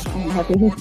I'm happy.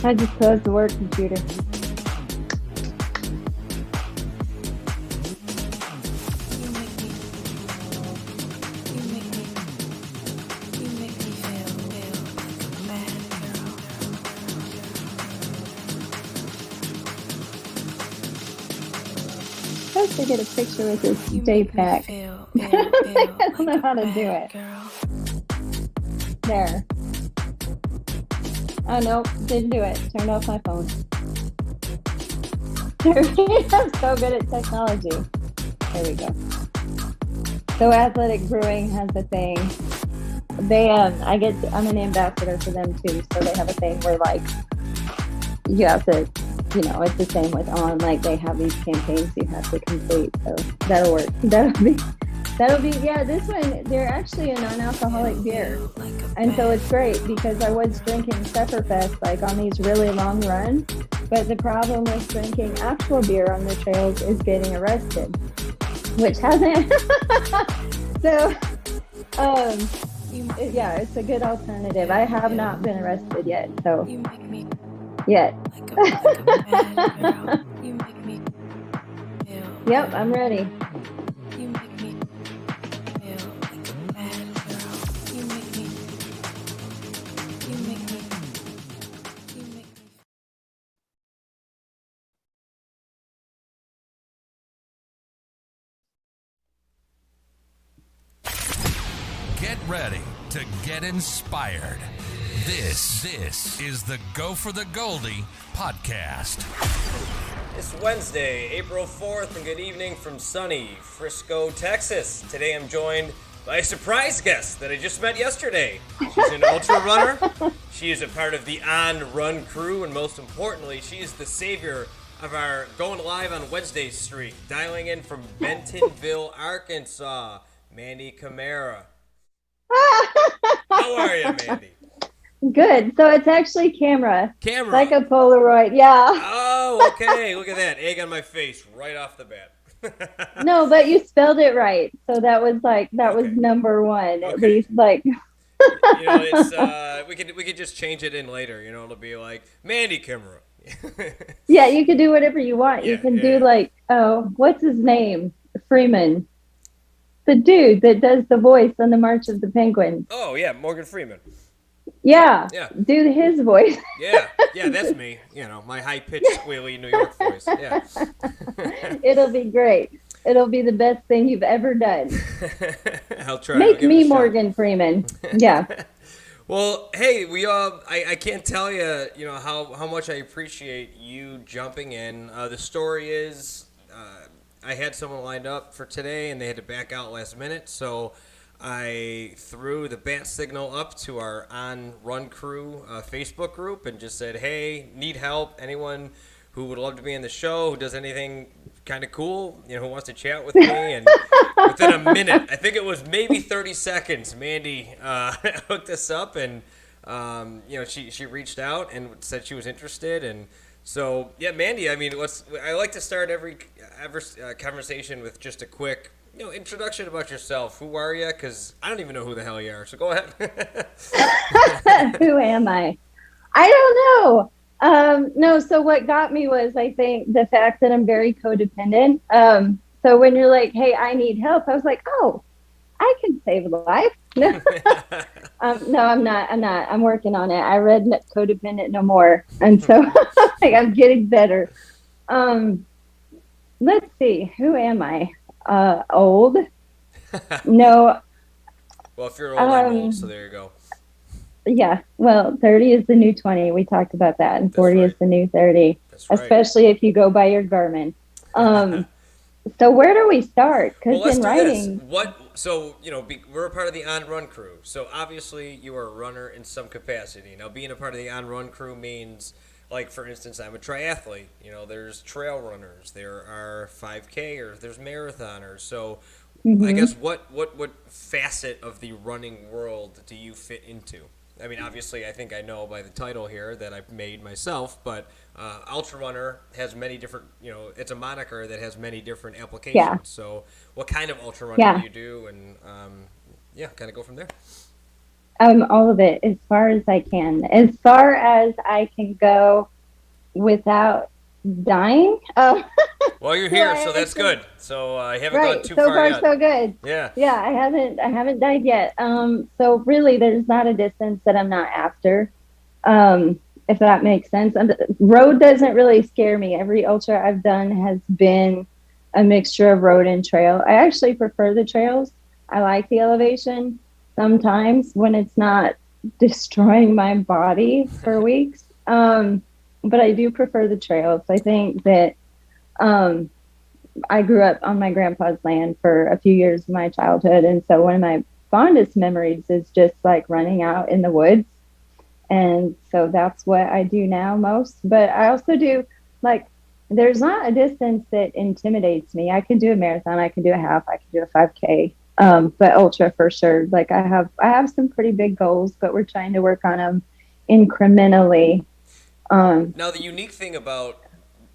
I just closed the work computer. Supposed to get a picture with this day pack. I don't know how to do it. There. Oh no, didn't do it. Turned off my phone. I'm so good at technology. There we go. So Athletic Brewing has a thing. They I'm an ambassador for them too. So they have a thing where like you have to, it's the same with On. Like they have these campaigns you have to complete. So that'll work. That'll be, yeah, this one, they're actually a non-alcoholic beer. And so it's great because I was drinking Pepperfest like on these really long runs. But the problem with drinking actual beer on the trails is getting arrested, which hasn't. So, yeah, it's a good alternative. I have not been arrested yet, so. Yet. Yep, I'm ready. Get ready to get inspired. This is the Go for the Goldie podcast. It's Wednesday, April 4th, and good evening from sunny Frisco, Texas. Today I'm joined by a surprise guest that I just met yesterday. She's an ultra runner. She is a part of the On Run crew, and most importantly, she is the savior of our going live on Wednesday streak, dialing in from Bentonville, Arkansas, Mandy Camara. How are you, Mandy? Good. So it's actually camera. Camera. Like a Polaroid. Yeah. Oh, okay. Look at that. Egg on my face right off the bat. No, but you spelled it right. So that was was number one, at least. Like, it's we could just change it in later. It'll be like Mandy Camara. yeah, you can do whatever you want. Yeah, you can do like, what's his name? Freeman. The dude that does the voice on the March of the Penguins. Oh, yeah, Morgan Freeman. Yeah. Yeah. Do his voice. Yeah, that's me. My high-pitched, squealy New York voice. Yeah. It'll be great. It'll be the best thing you've ever done. I'll try. Make me Morgan Freeman. Yeah. Well, hey, I can't tell you, how much I appreciate you jumping in. The story is, I had someone lined up for today, and they had to back out last minute, so I threw the bat signal up to our On Run crew Facebook group and just said, hey, need help? Anyone who would love to be in the show, who does anything kind of cool, who wants to chat with me? And within a minute, I think it was maybe 30 seconds, Mandy hooked us up, and she reached out and said she was interested. And so, yeah, Mandy, I mean, I like to start every conversation with just a quick introduction about yourself. Who are you? Because I don't even know who the hell you are. So go ahead. Who am I? I don't know. No, so what got me was, I think, the fact that I'm very codependent. So when you're like, hey, I need help, I was like, oh, I can save a life. No, no, I'm not. I'm working on it. I read Codependent No More. And so I'm getting better. Let's see. Who am I? Old? No. Well, if you're old, I'm old, so there you go. Yeah. Well, 30 is the new 20. We talked about that. And 40 is the new 30. That's right. Especially if you go by your Garmin. So where do we start? Because in writing... we're a part of the On Run crew. So obviously you are a runner in some capacity. Now, being a part of the On Run crew means... Like, for instance, I'm a triathlete. There's trail runners, there are 5Kers, there's marathoners. So I guess what facet of the running world do you fit into? I mean, obviously, I think I know by the title here that I've made myself, but ultra runner has many different, it's a moniker that has many different applications. Yeah. So what kind of ultra running do you do? And, kind of go from there. All of it, as far as I can. As far as I can go without dying. Well, you're here, so that's good. So I haven't gone too far yet. So far, so good. Yeah. Yeah, I haven't died yet. So really, there's not a distance that I'm not after, if that makes sense. Road doesn't really scare me. Every ultra I've done has been a mixture of road and trail. I actually prefer the trails. I like the elevation. Sometimes when it's not destroying my body for weeks. But I do prefer the trails. I think that I grew up on my grandpa's land for a few years of my childhood. And so one of my fondest memories is just like running out in the woods. And so that's what I do now most. But I also do there's not a distance that intimidates me. I can do a marathon. I can do a half. I can do a 5K. But ultra for sure. Like I have some pretty big goals, but we're trying to work on them incrementally. Now the unique thing about,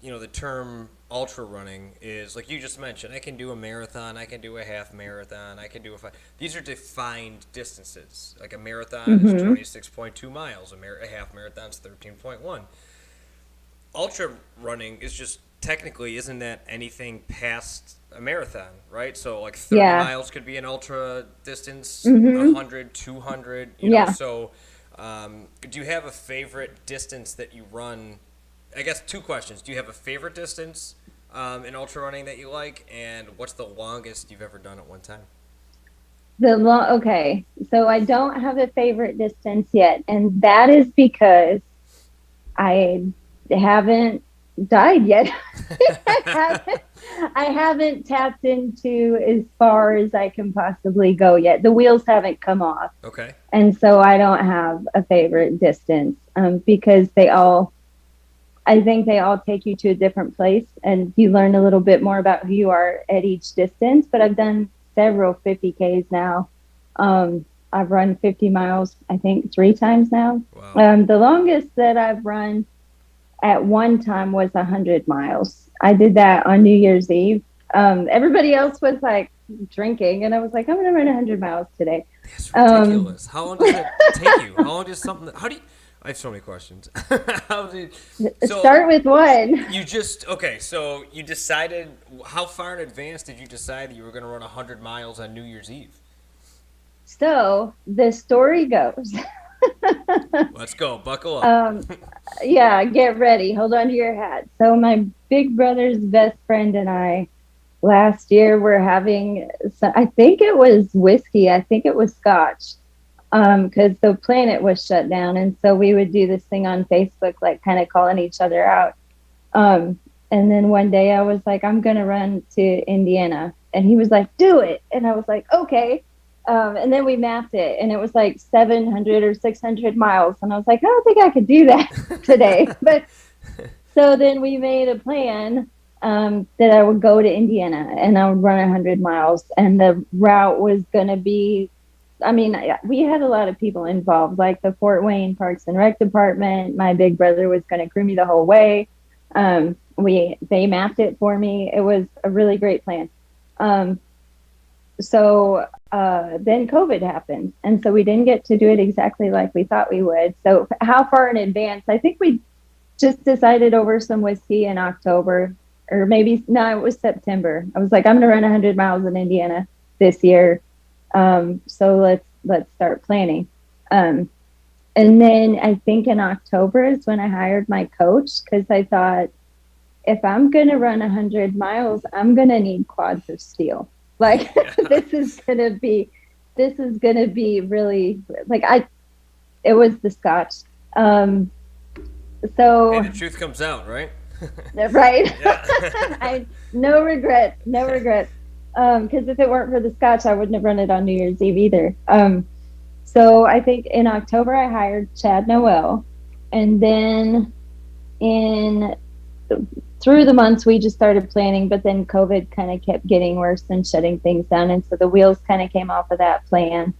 the term ultra running is, like you just mentioned, I can do a marathon, I can do a half marathon, I can do these are defined distances. Like a marathon is 26.2 miles, a half marathon is 13.1. Ultra running is just technically, isn't that anything past a marathon, right? So like 30 miles could be an ultra distance, 100, 200, you know. So do you have a favorite distance that you run? I guess two questions. Do you have a favorite distance in ultra running that you like, and what's the longest you've ever done at one time? Okay, so I don't have a favorite distance yet, and that is because I haven't died yet. I haven't, I haven't tapped into as far as I can possibly go yet. The wheels haven't come off. Okay. And so I don't have a favorite distance because I think they all take you to a different place and you learn a little bit more about who you are at each distance. But I've done several 50Ks now. I've run 50 miles, I think, 3 times now. Wow. The longest that I've run at one time was 100 miles. I did that on New Year's Eve. Everybody else was like drinking, and I was like, I'm going to run 100 miles today. That's ridiculous. How long does it take you? How long does something? How do you? I have so many questions. How did? So Start with one. you just okay. So you decided. How far in advance did you decide that you were going to run 100 miles on New Year's Eve? So the story goes. Let's go. Buckle up. Yeah, get ready. Hold on to your hat. So my big brother's best friend and I last year were having, I think it was whiskey. I think it was scotch. Because the planet was shut down. And so we would do this thing on Facebook, like kind of calling each other out. And then one day I was like, I'm going to run to Indiana. And he was like, do it. And I was like, okay. And then we mapped it and it was like 700 or 600 miles. And I was like, I don't think I could do that today. But so then we made a plan that I would go to Indiana and I would run 100 miles. And the route was going to be, I mean, we had a lot of people involved, like the Fort Wayne Parks and Rec Department. My big brother was going to crew me the whole way. They mapped it for me. It was a really great plan. So then COVID happened. And so we didn't get to do it exactly like we thought we would. So how far in advance? I think we just decided over some whiskey in October, or maybe, no, it was September. I was like, I'm going to run 100 miles in Indiana this year. So let's start planning. And then I think in October is when I hired my coach, because I thought, if I'm going to run 100 miles, I'm going to need quads of steel. Like this is going to be really like it was the scotch. So And the truth comes out, right? right. No regrets. Because if it weren't for the scotch, I wouldn't have run it on New Year's Eve either. So I think in October I hired Chad Noel, and then through the months we just started planning, but then COVID kind of kept getting worse and shutting things down, and so the wheels kind of came off of that plan.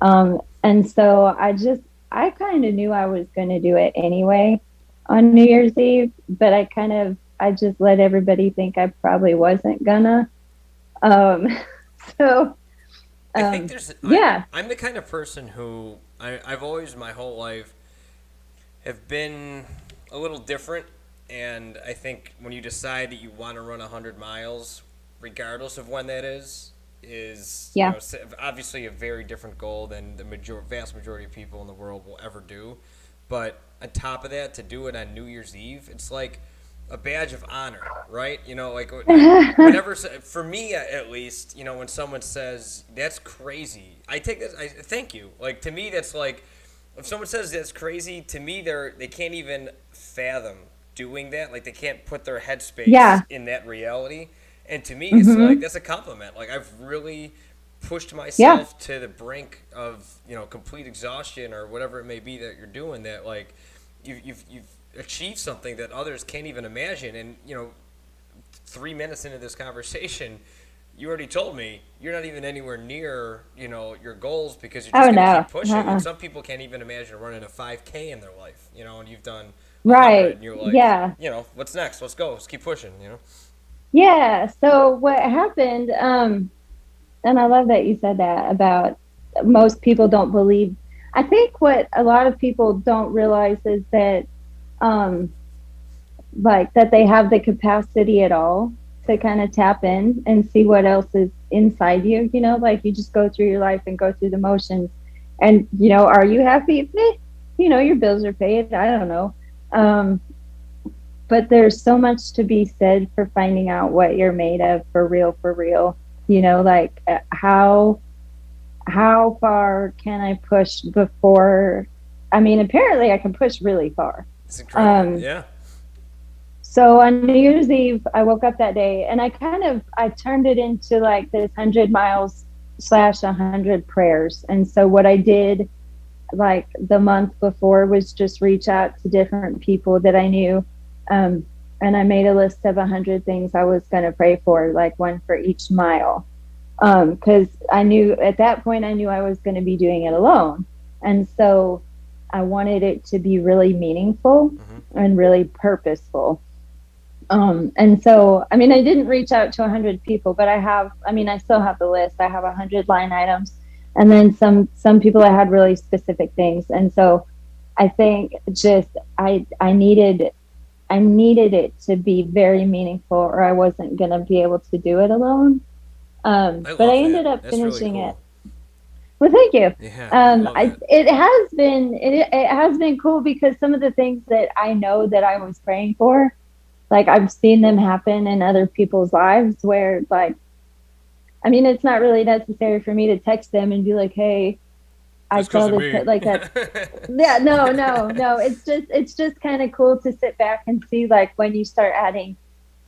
And so I kind of knew I was going to do it anyway on New Year's Eve, but I just let everybody think I probably wasn't gonna. So I think there's. Yeah. I'm the kind of person who I've always my whole life have been a little different, and I think when you decide that you want to run 100 miles, regardless of when that is Yeah. obviously a very different goal than the vast majority of people in the world will ever do. But on top of that, to do it on New Year's Eve, it's like a badge of honor, right? You know, like whenever, for me at least, you know, when someone says that's crazy, I take this. I thank you. Like to me, that's like if someone says that's crazy, to me they can't even fathom doing that. Like they can't put their headspace in that reality. And to me, it's like that's a compliment. Like I've really pushed myself to the brink of complete exhaustion or whatever it may be that you're doing. That like you've achieve something that others can't even imagine. And 3 minutes into this conversation, you already told me you're not even anywhere near your goals because you're just gonna keep pushing. And some people can't even imagine running a 5K in their life, and you've done 100, and you're like, what's next? Let's go. Let's keep pushing. Yeah. So what happened? And I love that you said that about most people don't believe. I think what a lot of people don't realize is that like that they have the capacity at all to kind of tap in and see what else is inside you, like you just go through your life and go through the motions and, are you happy? Your bills are paid. I don't know. But there's so much to be said for finding out what you're made of for real, like how how far can I push before? I mean, apparently I can push really far. It's incredible. Yeah. So on New Year's Eve, I woke up that day and I turned it into like this 100 miles slash 100 prayers. And so what I did like the month before was just reach out to different people that I knew. And I made a list of 100 things I was going to pray for, like one for each mile. Cause I knew at that point, I knew I was going to be doing it alone. And so I wanted it to be really meaningful and really purposeful. And so, I mean, I didn't reach out to 100 people, but I still have the list. I have 100 line items, and then some people I had really specific things. And so I think just, I needed it to be very meaningful or I wasn't going to be able to do it alone. But I ended up finishing really cool. it. Well, thank you. Yeah, It has been cool because some of the things that I know that I was praying for, like I've seen them happen in other people's lives where like, I mean, it's not really necessary for me to text them and be like, hey, I saw this like that. Yeah, no. It's just kind of cool to sit back and see like when you start adding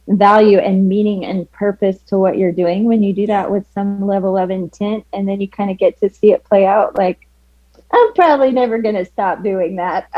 value and meaning and purpose to what you're doing, when you do that with some level of intent, and then you kind of get to see it play out. Like, I'm probably never going to stop doing that.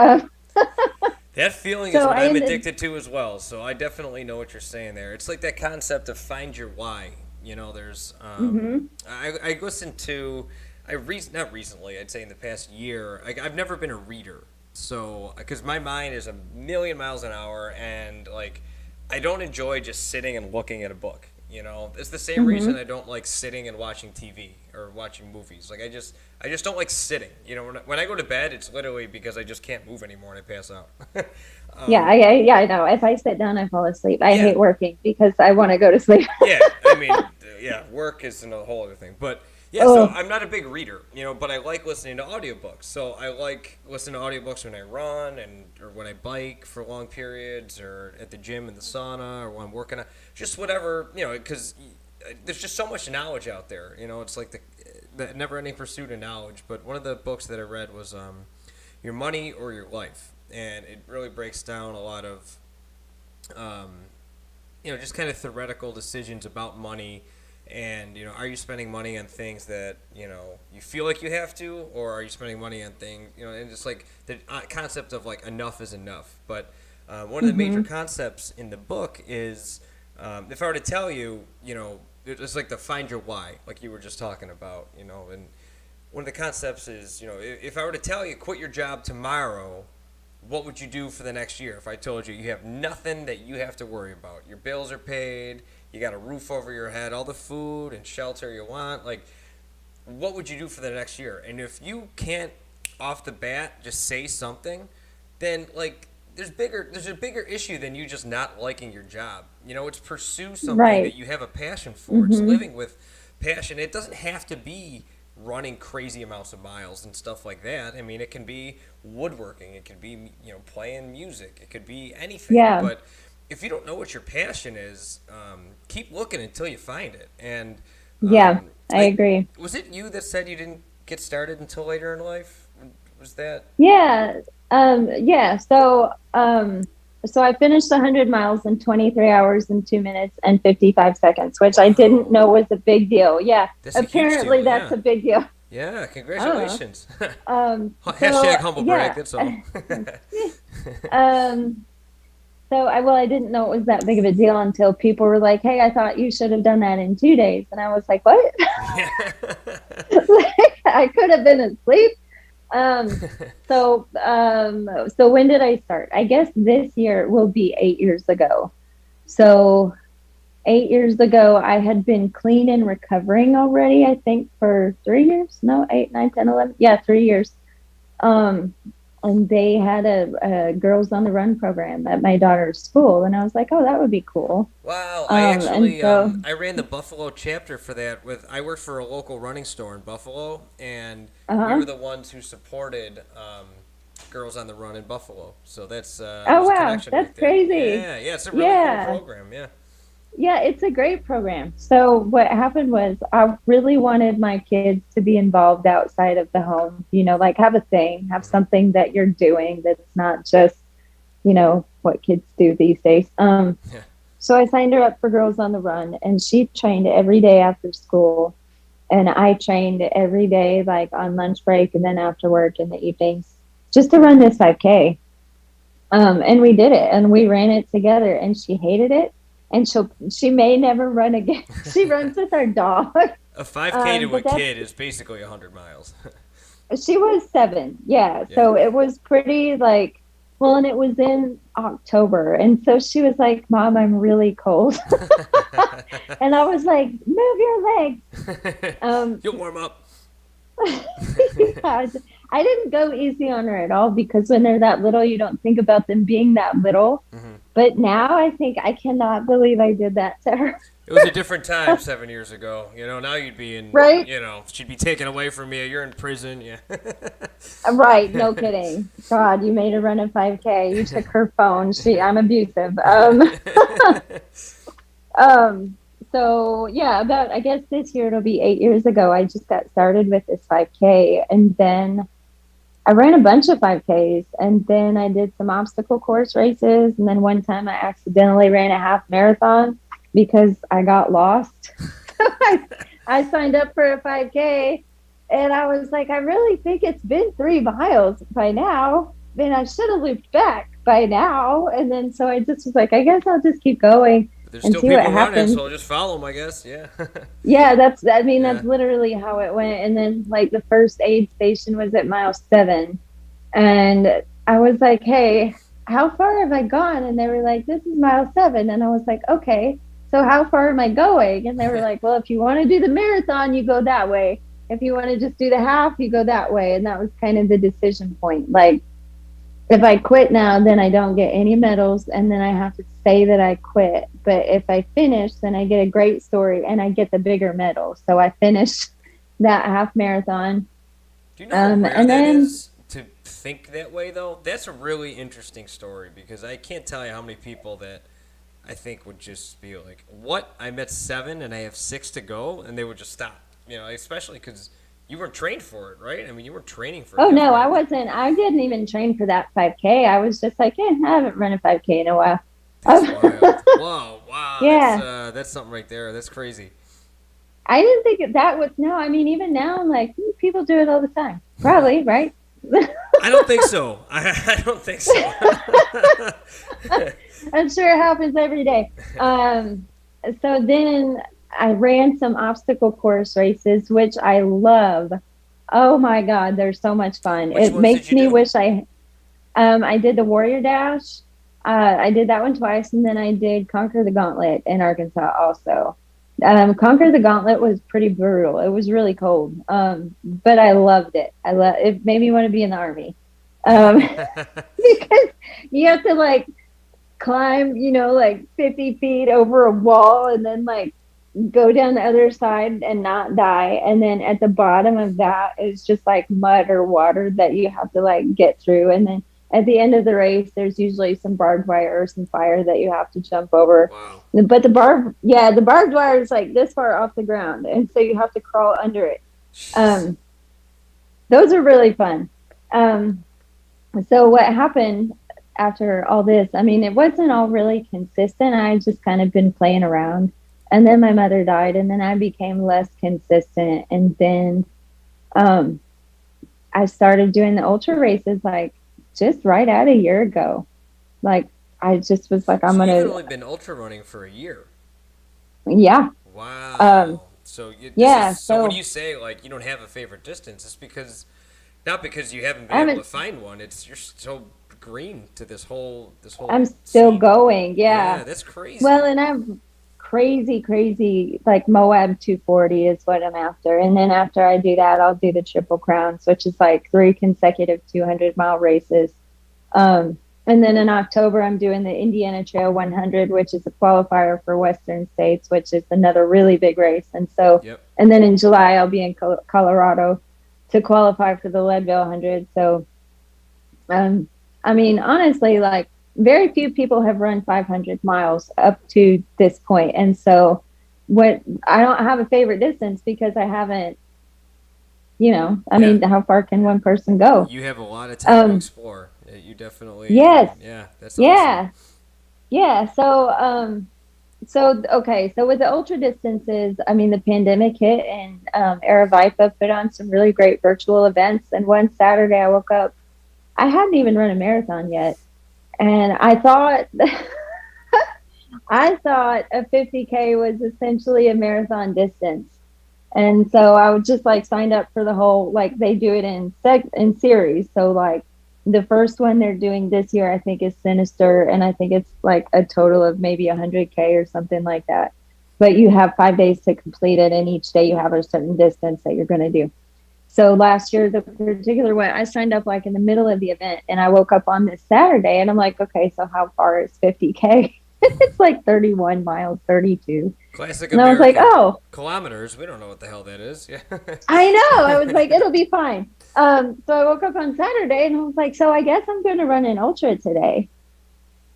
That feeling is what I'm addicted to as well. So I definitely know what you're saying there. It's like that concept of find your why. You know, there's I listened to not recently, I'd say in the past year. I've never been a reader, so because my mind is a million miles an hour, and like I don't enjoy just sitting and looking at a book. You know, it's the same reason I don't like sitting and watching TV or watching movies. Like I just don't like sitting. You know, when I go to bed, it's literally because I just can't move anymore and I pass out. I know. If I sit down, I fall asleep. I hate working because I want to go to sleep. Work is a whole other thing. But so I'm not a big reader, you know, but I like listening to audiobooks. So I like listening to audiobooks when I run or when I bike for long periods or at the gym in the sauna or when I'm working on just whatever, you know, because there's just so much knowledge out there. You know, it's like the never-ending pursuit of knowledge. But one of the books that I read was Your Money or Your Life. And it really breaks down a lot of, just kind of theoretical decisions about money. And, you know, are you spending money on things that, you know, you feel like you have to, or are you spending money on things, you know, and just like the concept of like enough is enough. But one of the major concepts in the book is if I were to tell you, you know, it's like the find your why, like you were just talking about, you know, and one of the concepts is, you know, if I were to tell you quit your job tomorrow, what would you do for the next year? If I told you you have nothing that you have to worry about, your bills are paid, you got a roof over your head, all the food and shelter you want, like, what would you do for the next year? And if you can't, off the bat, just say something, then, like, there's a bigger issue than you just not liking your job. You know, it's pursue something that you have a passion for. It's living with passion. It doesn't have to be running crazy amounts of miles and stuff like that. I mean, it can be woodworking. It could be, you know, playing music. It could be anything. Yeah. But if you don't know what your passion is, keep looking until you find it. And I agree. Was it you that said you didn't get started until later in life? Was that? Yeah. So I finished 100 miles in 23 hours and 2 minutes and 55 seconds, which I didn't know was a big deal. Yeah. Apparently that's a big deal. Yeah. Congratulations. Hashtag humble brag. That's all. I didn't know it was that big of a deal until people were like, hey, I thought you should have done that in 2 days. And I was like, what? I could have been asleep. So when did I start? I guess this year will be 8 years ago. So 8 years ago, I had been clean and recovering already, I think for 3 years. No, 8, 9, 10, 11. Yeah, 3 years. And they had a Girls on the Run program at my daughter's school. And I was like, oh, that would be cool. Wow. I ran the Buffalo chapter for that. I worked for a local running store in Buffalo, and we were the ones who supported Girls on the Run in Buffalo. So that's oh, wow. That's crazy. Yeah, it's a really cool program, yeah. Yeah, it's a great program. So what happened was I really wanted my kids to be involved outside of the home, like have a thing, have Hmm. something that you're doing that's not just, what kids do these days. Yeah. So I signed her up for Girls on the Run, and she trained every day after school. And I trained every day, like on lunch break and then after work in the evenings, just to run this 5K. And we did it, and we ran it together, and she hated it. And she may never run again. She runs with our dog. A 5K to a But that's kid is basically 100 miles. She was 7. Yeah. Yeah. So it was pretty like, well, and it was in October. And so she was like, Mom, I'm really cold. And I was like, move your legs. Um, You'll warm up. yeah, I didn't go easy on her at all because when they're that little, you don't think about them being that little. Hmm. But now I think I cannot believe I did that to her. It was a different time 7 years ago. Now you'd be in, Right? she'd be taken away from you. You're in prison. Yeah. Right. No kidding. God, you made her run a 5K. You took her phone. I'm abusive. Um, so yeah, about I guess this year it'll be 8 years ago. I just got started with this 5K, and then I ran a bunch of 5Ks, and then I did some obstacle course races, and then one time I accidentally ran a half marathon because I got lost. I signed up for a 5K, and I was like, I really think it's been 3 miles by now. Then I should have looped back by now. And then so I just was like, I guess I'll just keep going But there's and still see what people running, happens. so I'll just follow them, I guess. Yeah. Yeah, I mean, Yeah. that's literally how it went. And then, like, the first aid station was at mile 7. And I was like, hey, how far have I gone? And they were like, this is mile 7. And I was like, okay, so how far am I going? And they were like, well, if you want to do the marathon, you go that way. If you want to just do the half, you go that way. And that was kind of the decision point. Like, if I quit now, then I don't get any medals, and then I have to say that I quit. But if I finish, then I get a great story and I get the bigger medal. So I finished that half marathon. Do you know how rare And that then, is to think that way, though? That's a really interesting story because I can't tell you how many people that I think would just be like, "What? I'm at 7 and I have 6 to go," and they would just stop. Especially because you weren't trained for it, right? I mean, you weren't training for a oh half no, I marathon. wasn't. I didn't even train for that 5K. I was just like, I haven't run a 5K in a while. That's wild. Whoa, wow, Yeah, that's something right there. That's crazy. I didn't think that was, no, I mean, even now, I'm like, people do it all the time. Probably, right? I don't think so. I don't think so. I'm sure it happens every day. So then I ran some obstacle course races, which I love. Oh my God, they're so much fun. Which It ones did makes you me do? wish I did the Warrior Dash. I did that one twice, and then I did Conquer the Gauntlet in Arkansas also. Conquer the Gauntlet was pretty brutal. It was really cold, but I loved it. It made me want to be in the army, because you have to like climb, like 50 feet over a wall, and then like go down the other side and not die. And then at the bottom of that is just like mud or water that you have to like get through. And then at the end of the race, there's usually some barbed wire or some fire that you have to jump over. Wow. But the barbed wire is like this far off the ground. And so you have to crawl under it. Jeez. Um, those are really fun. Um, so what happened after all this, I mean, it wasn't all really consistent. I just kind of been playing around. And then my mother died, and then I became less consistent. And then I started doing the ultra races like just right at a year ago. Like I just was like, I'm So you've gonna, only been ultra running for a year. yeah, um, Wow. So this yeah. is so when So you say like you don't have a favorite distance, it's because not because you haven't been I able to haven't. find one. It's you're so green to this whole I'm still scene. going. Yeah, Yeah. that's crazy. Well, and I'm crazy like Moab 240 is what I'm after. And then after I do that, I'll do the Triple Crowns, which is like 3 consecutive 200-mile races. And then in October, I'm doing the Indiana Trail 100, which is a qualifier for Western States, which is another really big race. Yep. And then in July, I'll be in Colorado to qualify for the Leadville 100. So, I mean, honestly, like very few people have run 500 miles up to this point. And so what I don't have a favorite distance because I haven't, I Yeah. mean, how far can one person go? You have a lot of time to Um, explore. You definitely, yes. yeah, that's awesome. Yeah. Yeah. So okay, so with the ultra distances, I mean, the pandemic hit and Aravaipa put on some really great virtual events. And one Saturday I woke up, I hadn't even run a marathon yet. And I thought a 50K was essentially a marathon distance. And so I would just like signed up for the whole, like they do it in series. So like the first one they're doing this year, I think is Sinister. And I think it's like a total of maybe 100K or something like that. But you have 5 days to complete it. And each day you have a certain distance that you're going to do. So last year, the particular one, I signed up like in the middle of the event and I woke up on this Saturday and I'm like, okay, so how far is 50K? It's like 31 miles, 32. Classic And I was like, American. oh, Kilometers. We don't know what the hell that is. Yeah. I know. I was like, it'll be fine. So I woke up on Saturday and I was like, so I guess I'm going to run an ultra today.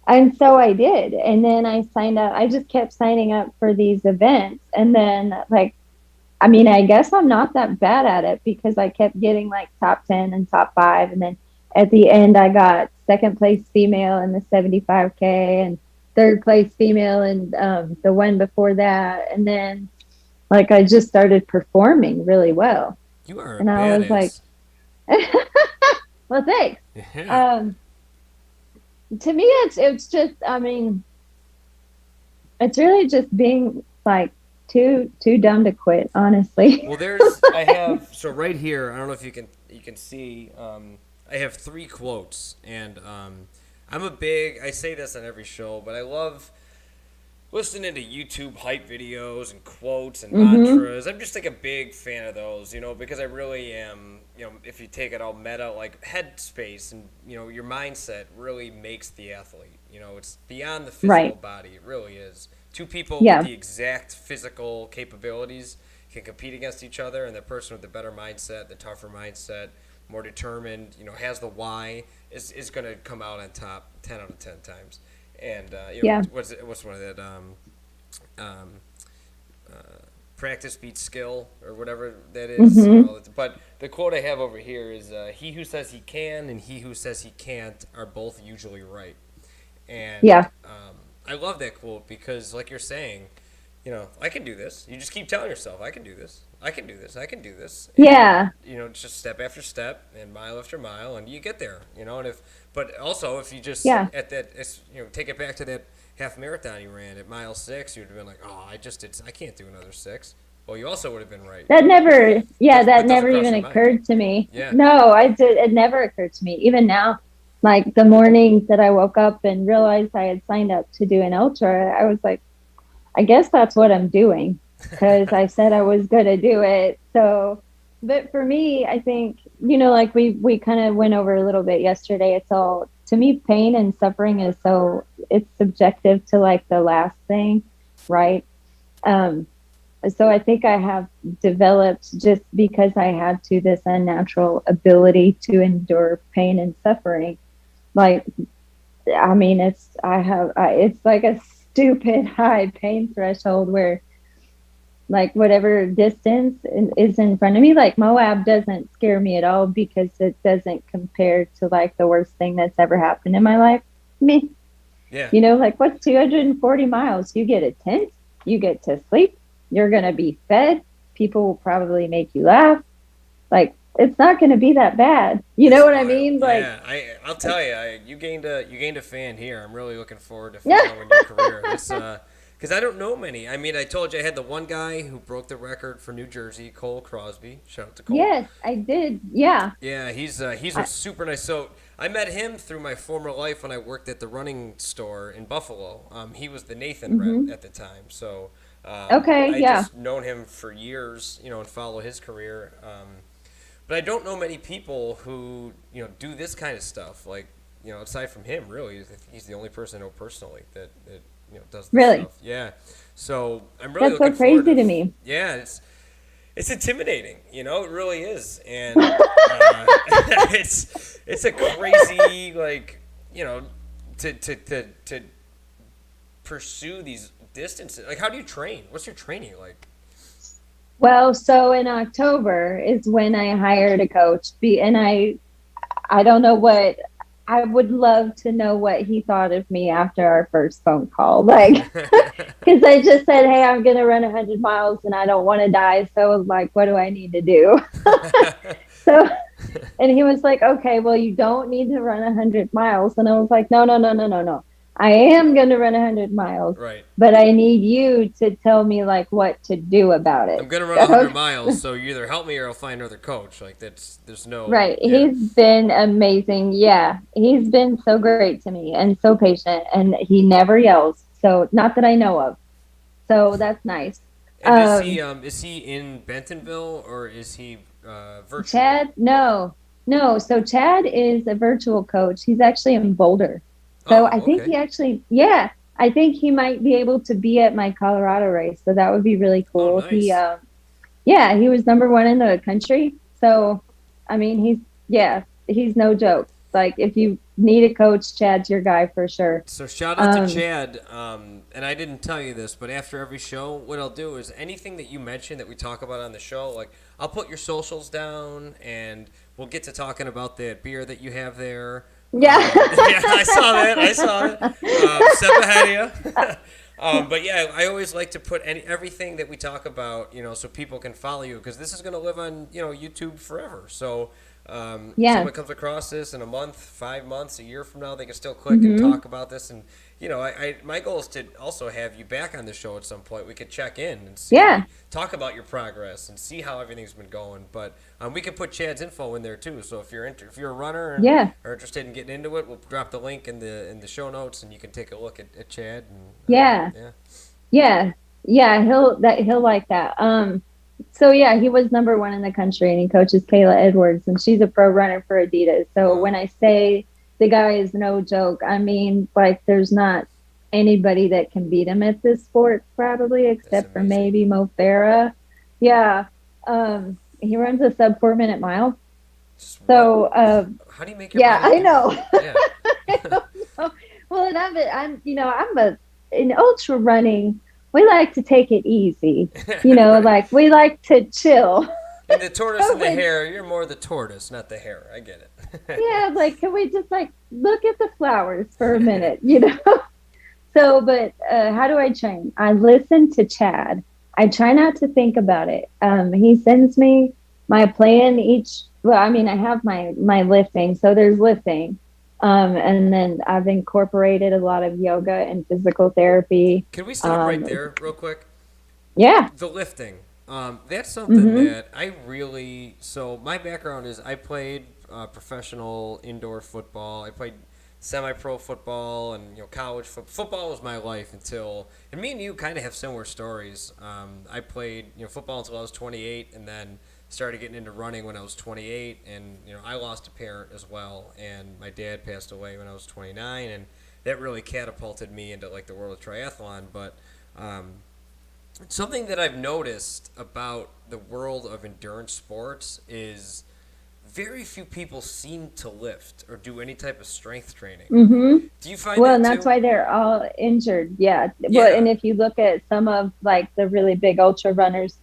And so I did. And then I signed up. I just kept signing up for these events. And then, like, I mean, I guess I'm not that bad at it because I kept getting like top 10 and top 5. And then at the end, I got second place female in the 75K and third place female in the one before that. And then, like, I just started performing really well. You are a And I was like, badass. well, thanks. Yeah. Um, to me, it's just, I mean, it's really just being like too dumb to quit, honestly. Well, I have so right here. I don't know if you can see. I have 3 quotes, and I say this on every show, but I love listening to YouTube hype videos and quotes and mantras. I'm just like a big fan of those, because I really am, if you take it all meta, like headspace and, your mindset really makes the athlete. It's beyond the physical Right. body. It really is. Two people with Yeah. the exact physical capabilities can compete against each other, and the person with the better mindset, the tougher mindset, more determined, has the why, is going to come out on top 10 out of 10 times. And Yeah. what's one of that um, practice beats skill or whatever that is. But the quote I have over here is he who says he can and he who says he can't are both usually right. And Yeah. I love that quote because, like you're saying, I can do this. You just keep telling yourself, I can do this. I can do this. I can do this. And, Yeah. just step after step and mile after mile, and you get there. But also if you just Yeah. take it back to that half marathon you ran at mile 6, you'd have been like, oh, I can't do another 6. Well, you also would have been right. That never, yeah, That that doesn't never cross even your mind. occurred to me. Yeah. No, it never occurred to me. Even now, like the mornings that I woke up and realized I had signed up to do an ultra, I was like, I guess that's what I'm doing because I said I was going to do it. So, but for me, I think, like we kind of went over a little bit yesterday. It's all, to me, pain and suffering is it's subjective to like the last thing, right? Um, so I think I have developed just because I had this unnatural ability to endure pain and suffering. Like, I mean, it's like a stupid high pain threshold where like whatever distance is in front of me, like Moab doesn't scare me at all because it doesn't compare to like the worst thing that's ever happened in my life. Me, Yeah. like what's 240 miles? You get a tent, you get to sleep, you're going to be fed. People will probably make you laugh. Like, it's not going to be that bad. You know what I mean? Like, Yeah, I'll tell you, you gained a fan here. I'm really looking forward to following your career. Because I don't know many. I mean, I told you I had the one guy who broke the record for New Jersey, Cole Crosby. Shout out to Cole. yes, I did. Yeah. Yeah, he's a super nice. So I met him through my former life when I worked at the running store in Buffalo. He was the Nathan rep at the time. So Okay. I Yeah. just known him for years, and follow his career. But I don't know many people who do this kind of stuff. Like aside from him, really, he's the only person I know personally that does this Really? stuff. Yeah. So I'm really That's so looking forward crazy to me. Yeah, it's intimidating. It really is, and it's a crazy to to pursue these distances? Like, how do you train? What's your training like? Well, so in October is when I hired a coach, and I don't know what, I would love to know what he thought of me after our first phone call. Like, because I just said, hey, I'm going to run 100 miles and I don't want to die. So I was like, what do I need to do? So, and he was like, okay, well, you don't need to run 100 miles. And I was like, no, no, no, no, no, no. I am going to run 100 miles, Right. but I need you to tell me like what to do about it. I'm gonna run 100 miles, so you either help me or I'll find another coach. Like there's no. Right. Yeah. He's been amazing. Yeah. He's been so great to me and so patient, and he never yells. So not that I know of. So that's nice. And is he in Bentonville or is he virtual? Chad? No. No. So Chad is a virtual coach. He's actually in Boulder. So I think he actually, yeah, I think he might be able to be at my Colorado race. So that would be really cool. Oh, nice. He was number one in the country. So, I mean, he's no joke. Like, if you need a coach, Chad's your guy for sure. So shout out to Chad. And I didn't tell you this, but after every show, what I'll do is anything that you mention that we talk about on the show, like I'll put your socials down and we'll get to talking about that beer that you have there. Yeah. Yeah, I saw it. Step ahead of you. But yeah, I always like to put everything that we talk about, so people can follow you, because this is going to live on, YouTube forever. So someone comes across this in a month, 5 months, a year from now, they can still click and talk about this. And my goal is to also have you back on the show at some point. We could check in and see, talk about your progress and see how everything's been going. But we can put Chad's info in there too. So if you're a runner and are interested in getting into it, we'll drop the link in the show notes and you can take a look at Chad. And, He'll like that. So yeah, he was number one in the country, and he coaches Kayla Edwards, and she's a pro runner for Adidas. So when I say the guy is no joke, I mean, like, there's not anybody that can beat him at this sport, probably, except for maybe Mo Farah. Yeah. He runs a sub 4 minute mile. So how do you make your I know. Yeah. I don't know. Well, and I'm in ultra running. We like to take it easy, like we like to chill. And the tortoise and the hare, you're more the tortoise, not the hare. I get it. Yeah, like, can we just look at the flowers for a minute, So, but how do I train? I listen to Chad. I try not to think about it. He sends me my plan I have my lifting, so there's lifting. And then I've incorporated a lot of yoga and physical therapy. Can we stop right there real quick? Yeah. The lifting. That's something that I really... So my background is I played professional indoor football. I played semi-pro football and college football. Football was my life until... And me and you kind of have similar stories. I played football until I was 28 and then started getting into running when I was 28, and I lost a parent as well, and my dad passed away when I was 29, and that really catapulted me into the world of triathlon. But something that I've noticed about the world of endurance sports is very few people seem to lift or do any type of strength training. Mm-hmm. Do you find and that's why they're all injured. Yeah. Well, and if you look at some of the really big ultra runners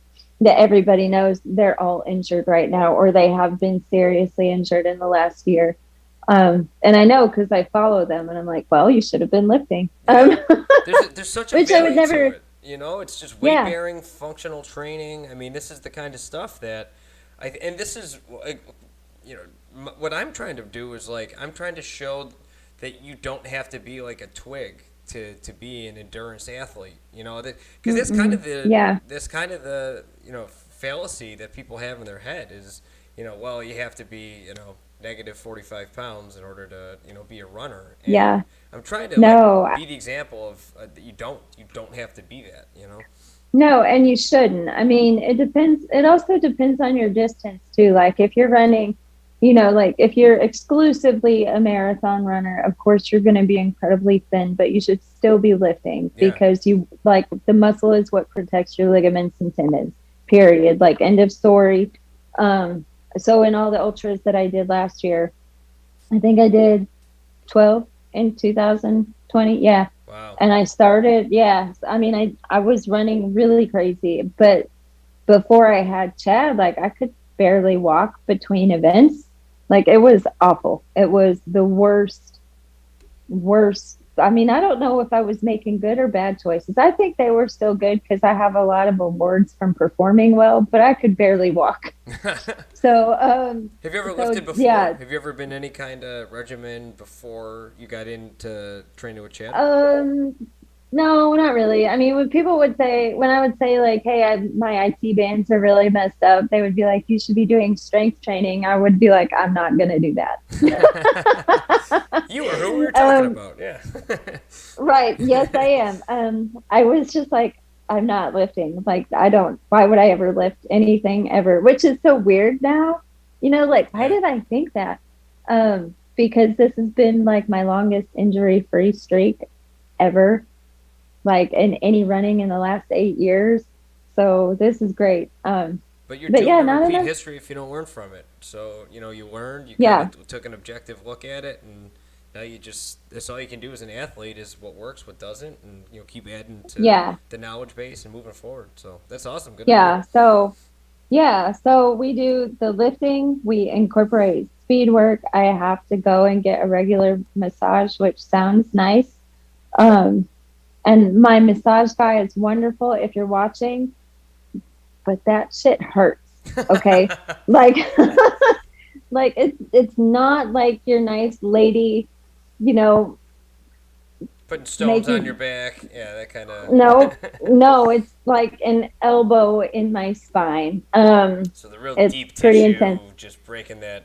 that everybody knows, they're all injured right now, or they have been seriously injured in the last year. And I know because I follow them, and I'm like, well, you should have been lifting. Yeah. There's such a which value I would never. to it. It's just weight bearing, functional training. I mean, this is the kind of stuff that, and this is, what I'm trying to do is I'm trying to show that you don't have to be like a twig to be an endurance athlete, because that's kind of the fallacy that people have in their head is, well, you have to be, negative 45 pounds in order to, be a runner. And I'm trying to be the example of that you don't have to be that, No, and you shouldn't. I mean, it depends. It also depends on your distance too. Like if you're running, if you're exclusively a marathon runner, of course you're going to be incredibly thin, but you should still be lifting because the muscle is what protects your ligaments and tendons, period. End of story. So in all the ultras that I did last year, I think I did 12 in 2020. Yeah. Wow. And I started, yeah. I mean, I was running really crazy, but before I had Chad, like I could barely walk between events. Like it was awful. It was the worst. I mean, I don't know if I was making good or bad choices. I think they were still good because I have a lot of awards from performing well, but I could barely walk. So, Have you ever so lifted before? yeah, Have you ever been any kind of regimen before you got into training with Chad? um, no, not really. I mean, when I would say like, "Hey, my IT bands are really messed up," they would be like, "You should be doing strength training." I would be like, "I'm not gonna do that." You are who we were talking um, about. Yeah. right? Yes, I am. I was just like, I'm not lifting. Like, I don't. Why would I ever lift anything ever? Which is so weird now. Like, why Yeah. did I think that? Because this has been like my longest injury-free streak ever, like in any running in the last 8 years. So this is great. But you're But doomed yeah, to not repeat enough. history if you don't learn from it. So, you learned, you kind Yeah, of took an objective look at it, and now that's all you can do as an athlete is what works, what doesn't, and, keep adding to yeah, the knowledge base and moving forward. So that's awesome. Good on you. yeah. So yeah, so we do the lifting, we incorporate speed work. I have to go and get a regular massage, which sounds nice. Um, and my massage guy is wonderful if you're watching, but that shit hurts. Okay. Like like it's not like your nice lady, you know, Putting stones on your making back. Yeah, that kind of. no, no, it's like an elbow in my spine. So the real It's deep pretty tissue, intense. just breaking that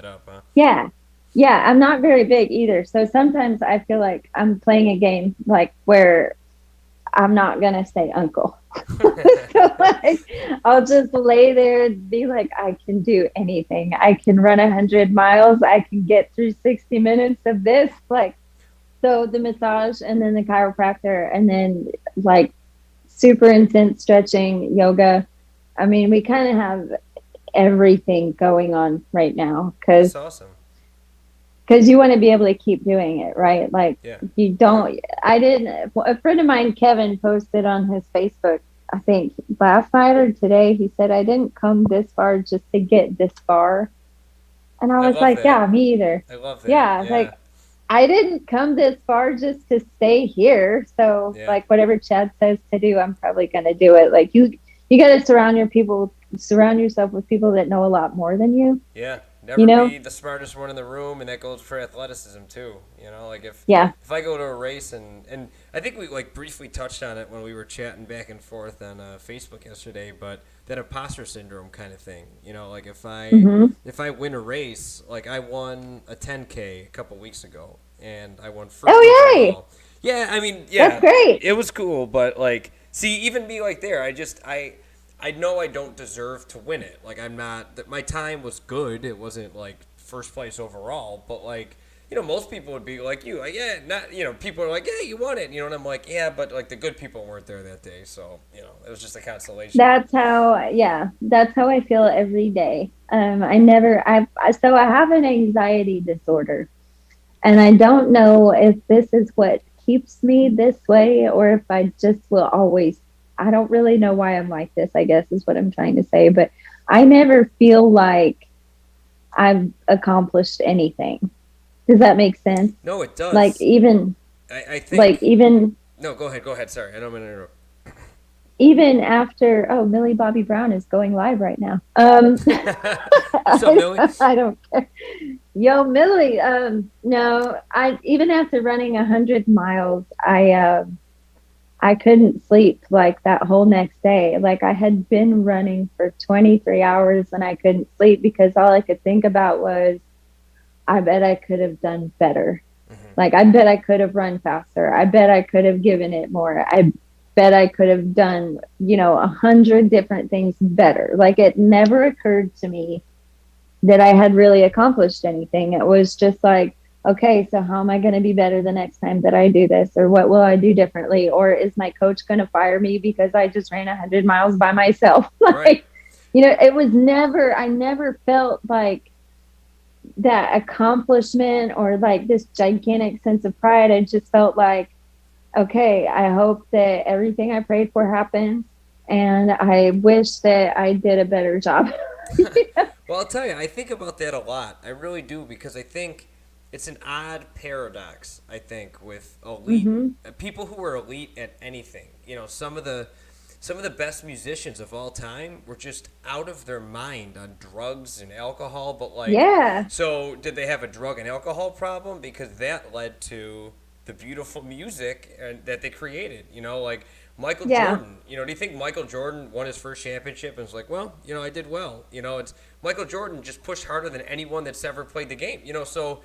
up, huh? Yeah. Yeah, I'm not very big either. So sometimes I feel like I'm playing a game like where I'm not gonna say uncle. So like I'll just lay there and be like, I can do anything. I can run 100 miles. I can get through 60 minutes of this. Like so the massage and then the chiropractor and then like super intense stretching, yoga. I mean, we kind of have everything going on right now That's because awesome. you want to be able to keep doing it, right? Like Yeah. you don't. I didn't. A friend of mine, Kevin, posted on his Facebook, I think last night or today. He said, "I didn't come this far just to get this far," and I I was love like, that. "Yeah, me either." I love that. Yeah, Yeah. like I didn't come this far just to stay here. So Yeah. like whatever Chad says to do, I'm probably gonna do it. Like you got to surround yourself with people that know a lot more than you. Yeah. You Never know? be the smartest one in the room, and that goes for athleticism too. Like Yeah. if I go to a race and I think we like briefly touched on it when we were chatting back and forth on Facebook yesterday, but that imposter syndrome kind of thing. Like Hmm. if I win a race, like I won a 10K a couple weeks ago, and I won first Oh yay! overall. Yeah, I mean, That's yeah, great. it was cool, but like, see, even me like there, I know I don't deserve to win it. Like I'm not. That my time was good. It wasn't like first place overall, but like most people would be like you. Like yeah, not people are like yeah, you won it. And I'm like yeah, but like the good people weren't there that day, so it was just a consolation. That's how I feel every day. So I have an anxiety disorder, and I don't know if this is what keeps me this way or if I just will always. I don't really know why I'm like this, I guess is what I'm trying to say, but I never feel like I've accomplished anything. Does that make sense? No, it Like does. even I like think. even No, go ahead. Go ahead. Sorry, I don't mean to interrupt. even after Millie Bobby Brown is going live right now. What's up, Millie? I don't care. Yo, Millie. No, I even after running 100 miles, I couldn't sleep like that whole next day. Like I had been running for 23 hours and I couldn't sleep because all I could think about was, I bet I could have done better. Mm-hmm. Like I bet I could have run faster. I bet I could have given it more. I bet I could have done, 100 different things better. Like it never occurred to me that I had really accomplished anything. It was just like, okay, so how am I going to be better the next time that I do this? Or what will I do differently? Or is my coach going to fire me because I just ran 100 miles by myself? Right. I never felt like that accomplishment or like this gigantic sense of pride. I just felt like, okay, I hope that everything I prayed for happens, and I wish that I did a better job. Well, I'll tell you, I think about that a lot. I really do because I think it's an odd paradox. I think with elite Hmm. people who are elite at anything. Some of the best musicians of all time were just out of their mind on drugs and alcohol. But like, Yeah, so did they have a drug and alcohol problem? Because that led to the beautiful music that they created. Like Michael yeah, Jordan. Do you think Michael Jordan won his first championship and was like, well, I did well. It's Michael Jordan just pushed harder than anyone that's ever played the game. So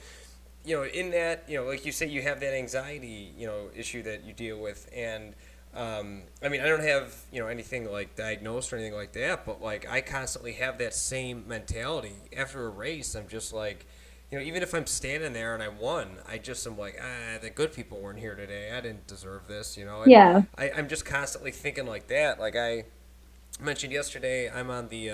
in that, like you say, you have that anxiety, issue that you deal with, and I mean, I don't have anything like diagnosed or anything like that, but like I constantly have that same mentality after a race. I'm just like, even if I'm standing there and I won, I just am like, the good people weren't here today. I didn't deserve this, and yeah, I'm just constantly thinking like that. Like I mentioned yesterday, I'm on the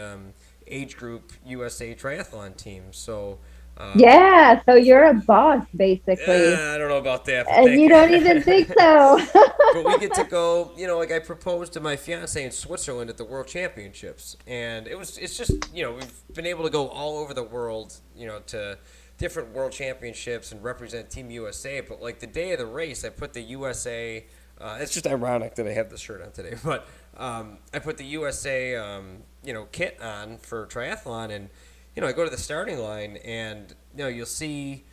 age group USA triathlon team, so. Um, yeah. So you're a boss, basically, I don't know about that, but and thank you you. don't even think so. But we get to go, like I proposed to my fiance in Switzerland at the World Championships, and it's just, we've been able to go all over the world, to different World Championships and represent Team USA. But like the day of the race, I put the USA. It's just ironic that I have this shirt on today, but I put the USA, kit on for triathlon, and I go to the starting line, and you'll see.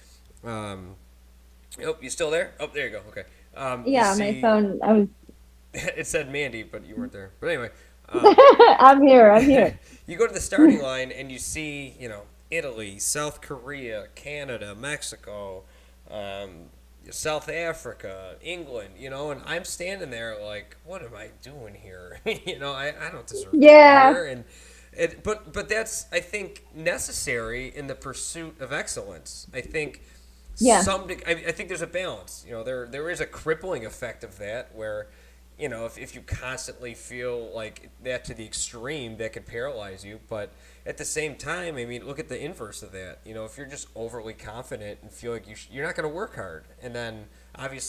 Oh, you still there? Oh, there you go. Okay. You Yeah, my see, phone. I was. it said Mandy, but you weren't there. But anyway, I'm here. I'm here. you go to the starting line and you see, Italy, South Korea, Canada, Mexico, South Africa, England, and I'm standing there like, what am I doing here? I don't deserve to be Yeah, here. And but that's, I think, necessary in the pursuit of excellence. I think yeah, I think there's a balance. There is a crippling effect of that where, if you constantly feel like that to the extreme, that could paralyze you. But at the same time, I mean, look at the inverse of that. If you're just overly confident and feel like you're not going to work hard, and then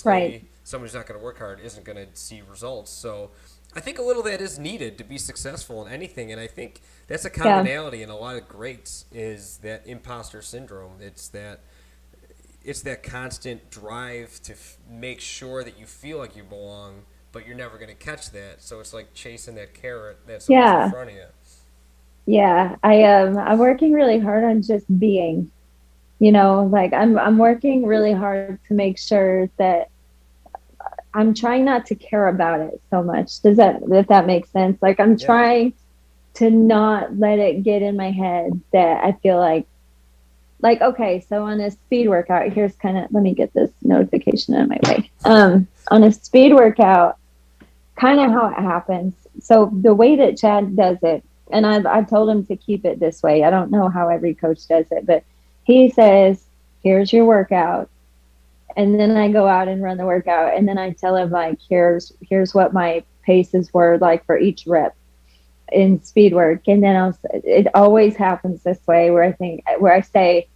right. obviously someone who's not going to work hard isn't going to see results. So I think a little of that is needed to be successful in anything, and I think that's a Yeah, commonality in a lot of greats is that imposter syndrome. It's that constant drive to make sure that you feel like you belong, but you're never going to catch that. So it's like chasing that carrot that's always in yeah, front of you. yeah. I'm working really hard on just being. Like I'm working really hard to make sure that I'm trying not to care about it so much. Does that if that makes sense? Like I'm Yeah. trying to not let it get in my head that I feel like okay, so on a speed workout, here's kind of let me get this notification out of my way. On a speed workout, kind of how it happens. So the way that Chad does it, and I've told him to keep it this way. I don't know how every coach does it, but he says, "Here's your workout," and then I go out and run the workout, and then I tell him like, "Here's what my paces were like for each rep in speed work," and then it always happens this way where I say,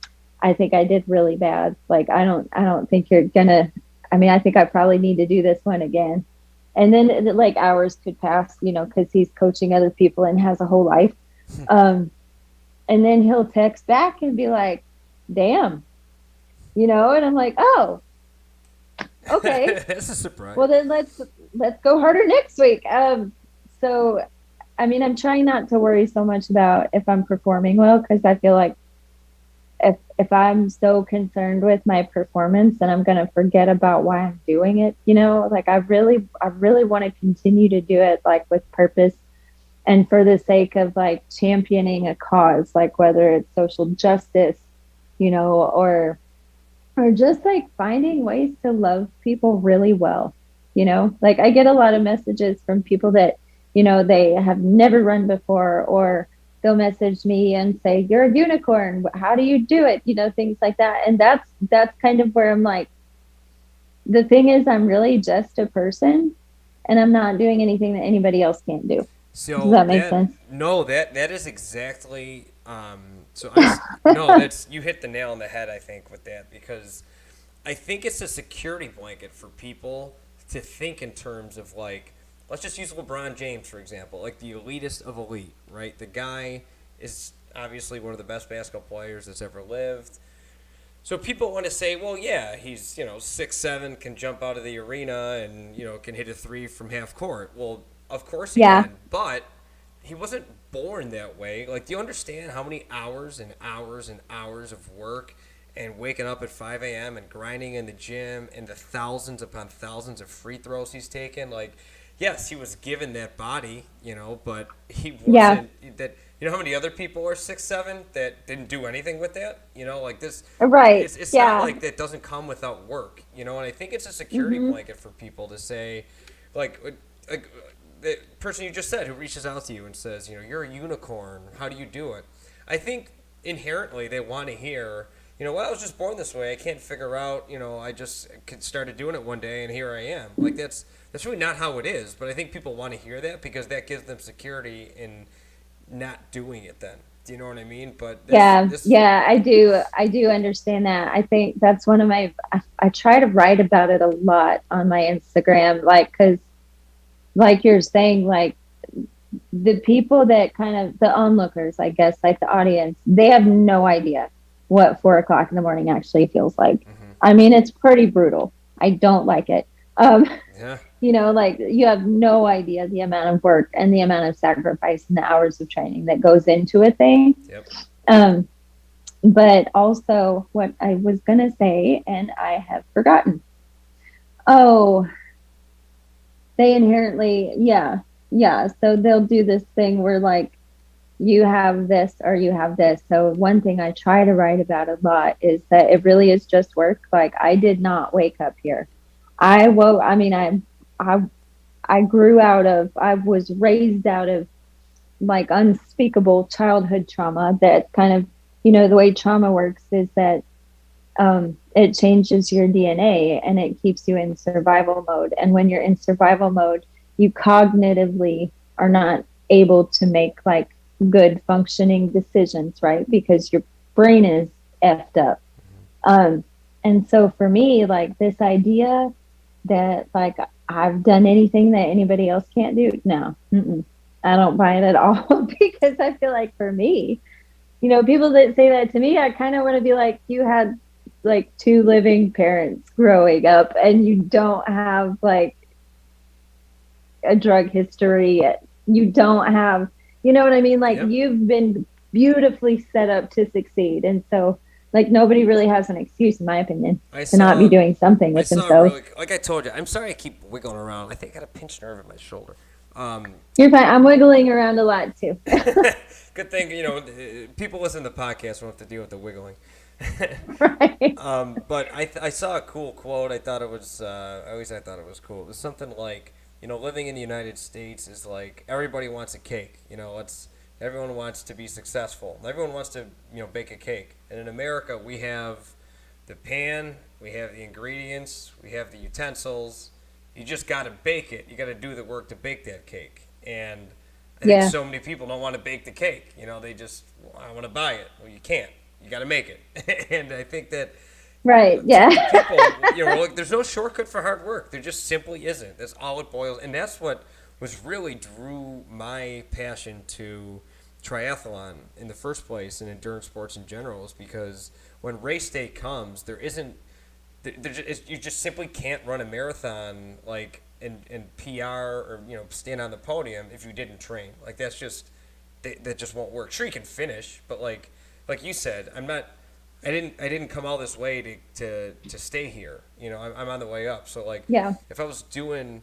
"I think I did really bad. Like I don't think you're gonna. I mean, I think I probably need to do this one again." And then like hours could pass, because he's coaching other people and has a whole life. Um, and then he'll text back and be like, "Damn," and I'm like, "Oh, okay. That's a surprise. Well then let's go harder next week." So I mean, I'm trying not to worry so much about if I'm performing well because I feel like if I'm so concerned with my performance, then I'm going to forget about why I'm doing it. Like I really want to continue to do it like with purpose and for the sake of like championing a cause, like whether it's social justice, or just like finding ways to love people really well. Like I get a lot of messages from people that, they have never run before, or they'll message me and say, "You're a unicorn. How do you do it?" Things like that. And that's kind of where I'm like, the thing is, I'm really just a person and I'm not doing anything that anybody else can't do. Does So that make that sense? no, that is exactly no, you hit the nail on the head, I think, with that, because I think it's a security blanket for people to think in terms of, like, let's just use LeBron James, for example, like the elitist of elite, right? The guy is obviously one of the best basketball players that's ever lived. So people want to say, well, yeah, he's, 6'7", can jump out of the arena and, can hit a three from half court. Well, of course he Yeah. can, but he wasn't born that way. Like, do you understand how many hours and hours and hours of work and waking up at 5 a.m. and grinding in the gym and the thousands upon thousands of free throws he's taken? Like, yes, he was given that body, but he wasn't that. You know how many other people are 6'7" that didn't do anything with that? Like this. Right. It's Yeah. not like that doesn't come without work, and I think it's a security blanket for people to say, like the person you just said who reaches out to you and says, you're a unicorn. How do you do it? I think inherently they want to hear, well, I was just born this way. I can't figure out, I just started doing it one day and here I am. Like that's really not how it is. But I think people want to hear that because that gives them security in not doing it then. Do you know what I mean? But I do understand that. I think that's one of my, I try to write about it a lot on my Instagram, like, cause like you're saying, like the people that kind of the onlookers, I guess, like the audience, they have no idea what 4 o'clock in the morning actually feels like. I mean, it's pretty brutal. I don't like it. Yeah. Like you have no idea the amount of work and the amount of sacrifice and the hours of training that goes into a thing. Yep. But also what I was going to say, and I have forgotten. Oh, they inherently, yeah. So they'll do this thing where like you have this or you have this. So one thing I try to write about a lot is that it really is just work. Like I did not wake up here. I was raised out of like unspeakable childhood trauma that kind of, the way trauma works is that it changes your DNA and it keeps you in survival mode. And when you're in survival mode, you cognitively are not able to make like good functioning decisions, right? Because your brain is effed up. And so for me, like this idea that like I've done anything that anybody else can't do, no, I don't buy it at all. Because I feel like for me, people that say that to me, I kind of want to be like, you had like 2 living parents growing up and you don't have like a drug history. You don't have, you know what I mean? Like You've been beautifully set up to succeed. And so like nobody really has an excuse, in my opinion, to not be doing something with themselves. Like I told you, I'm sorry I keep wiggling around. I think I got a pinched nerve in my shoulder. You're fine. I'm wiggling around a lot too. Good thing, people listen to the podcast won't have to deal with the wiggling. Right. But I saw a cool quote. I thought it was cool. It was something like, living in the United States is like everybody wants a cake. Everyone wants to be successful. Everyone wants to, bake a cake. And in America, we have the pan, we have the ingredients, we have the utensils. You just got to bake it. You got to do the work to bake that cake. And I think so many people don't want to bake the cake. They just, I want to buy it. Well, you can't. You got to make it. And I think that people, like, there's no shortcut for hard work. There just simply isn't. That's all it boils. And that's what was really drew my passion to triathlon in the first place and endurance sports in general, is because when race day comes, you just simply can't run a marathon like and PR or stand on the podium if you didn't train. Like that just won't work. Sure, you can finish, but like you said, I didn't come all this way to stay here. I'm on the way up. So like if I was doing,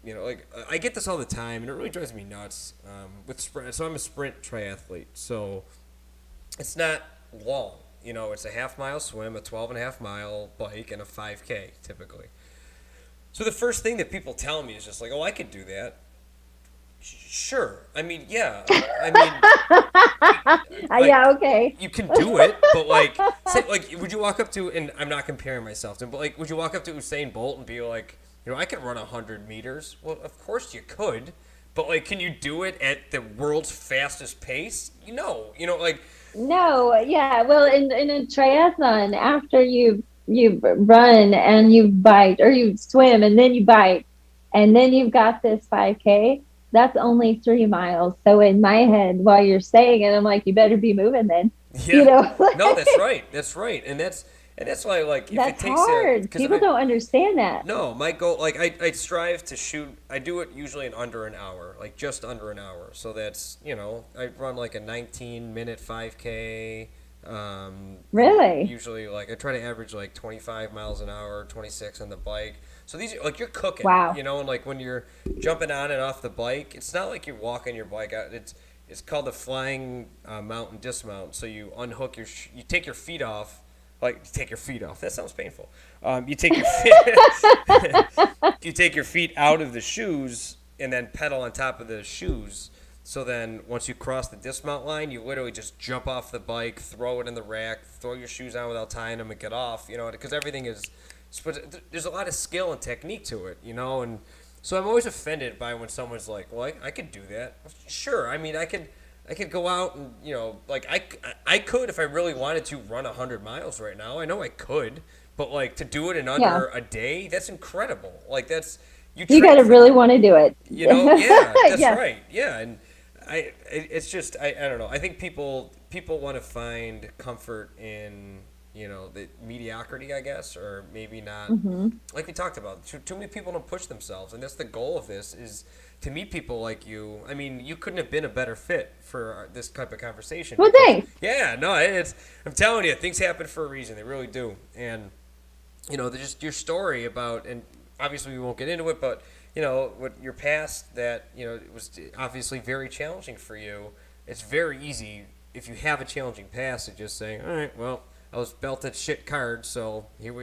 like I get this all the time, and it really drives me nuts with sprint. So I'm a sprint triathlete, so it's not long. It's a half-mile swim, a 12.5-mile bike, and a 5K typically. So the first thing that people tell me is just like, oh, I could do that. Sure. I mean, yeah. Okay. You can do it, but would you walk up to, and I'm not comparing myself to him, but would you walk up to Usain Bolt and be like, I could run 100 meters? Well, of course you could, but can you do it at the world's fastest pace? No, yeah. Well, in a triathlon, after you run and you bike or you swim and then you bike and then you've got this 5K, that's only 3 miles. So in my head, while you're saying it, I'm like, you better be moving then. You Yeah. know, No, that's right. That's right. And that's why, like, if it that's takes a, hard. because People I, don't understand that. no, my goal, like, I strive to shoot, I do it usually in under an hour, like just under an hour. So that's, I run like a 19-minute 5K. Really? Usually, like, I try to average like 25 miles an hour, 26 on the bike. So these are, like, you're cooking, Wow. and like when you're jumping on and off the bike, it's not like you're walking your bike out. It's called the flying mount and dismount. So you unhook you take your feet off. Like, you take your feet off. That sounds painful. You take your you take your feet out of the shoes and then pedal on top of the shoes. So then once you cross the dismount line, you literally just jump off the bike, throw it in the rack, throw your shoes on without tying them, and get off. Because everything is. There's a lot of skill and technique to it, and so I'm always offended by when someone's like, "Well, I could do that." Sure, I mean, I could go out and like I could if I really wanted to run 100 miles right now. I know I could, but like to do it in under a day, that's incredible. Like that's You train got to for really that. want to do it. Yeah, that's Yeah. right. Yeah, and it's just I don't know. I think people want to find comfort in the mediocrity, I guess, or maybe not. Like we talked about, too many people don't push themselves, and that's the goal of this is to meet people like you. I mean, you couldn't have been a better fit for this type of conversation. Well, because- thanks. Yeah, no, it's. I'm telling you, things happen for a reason. They really do, and just your story about, and obviously we won't get into it, but what your past that it was obviously very challenging for you. It's very easy if you have a challenging past to just say, all right, well, I was belted shit cards, so here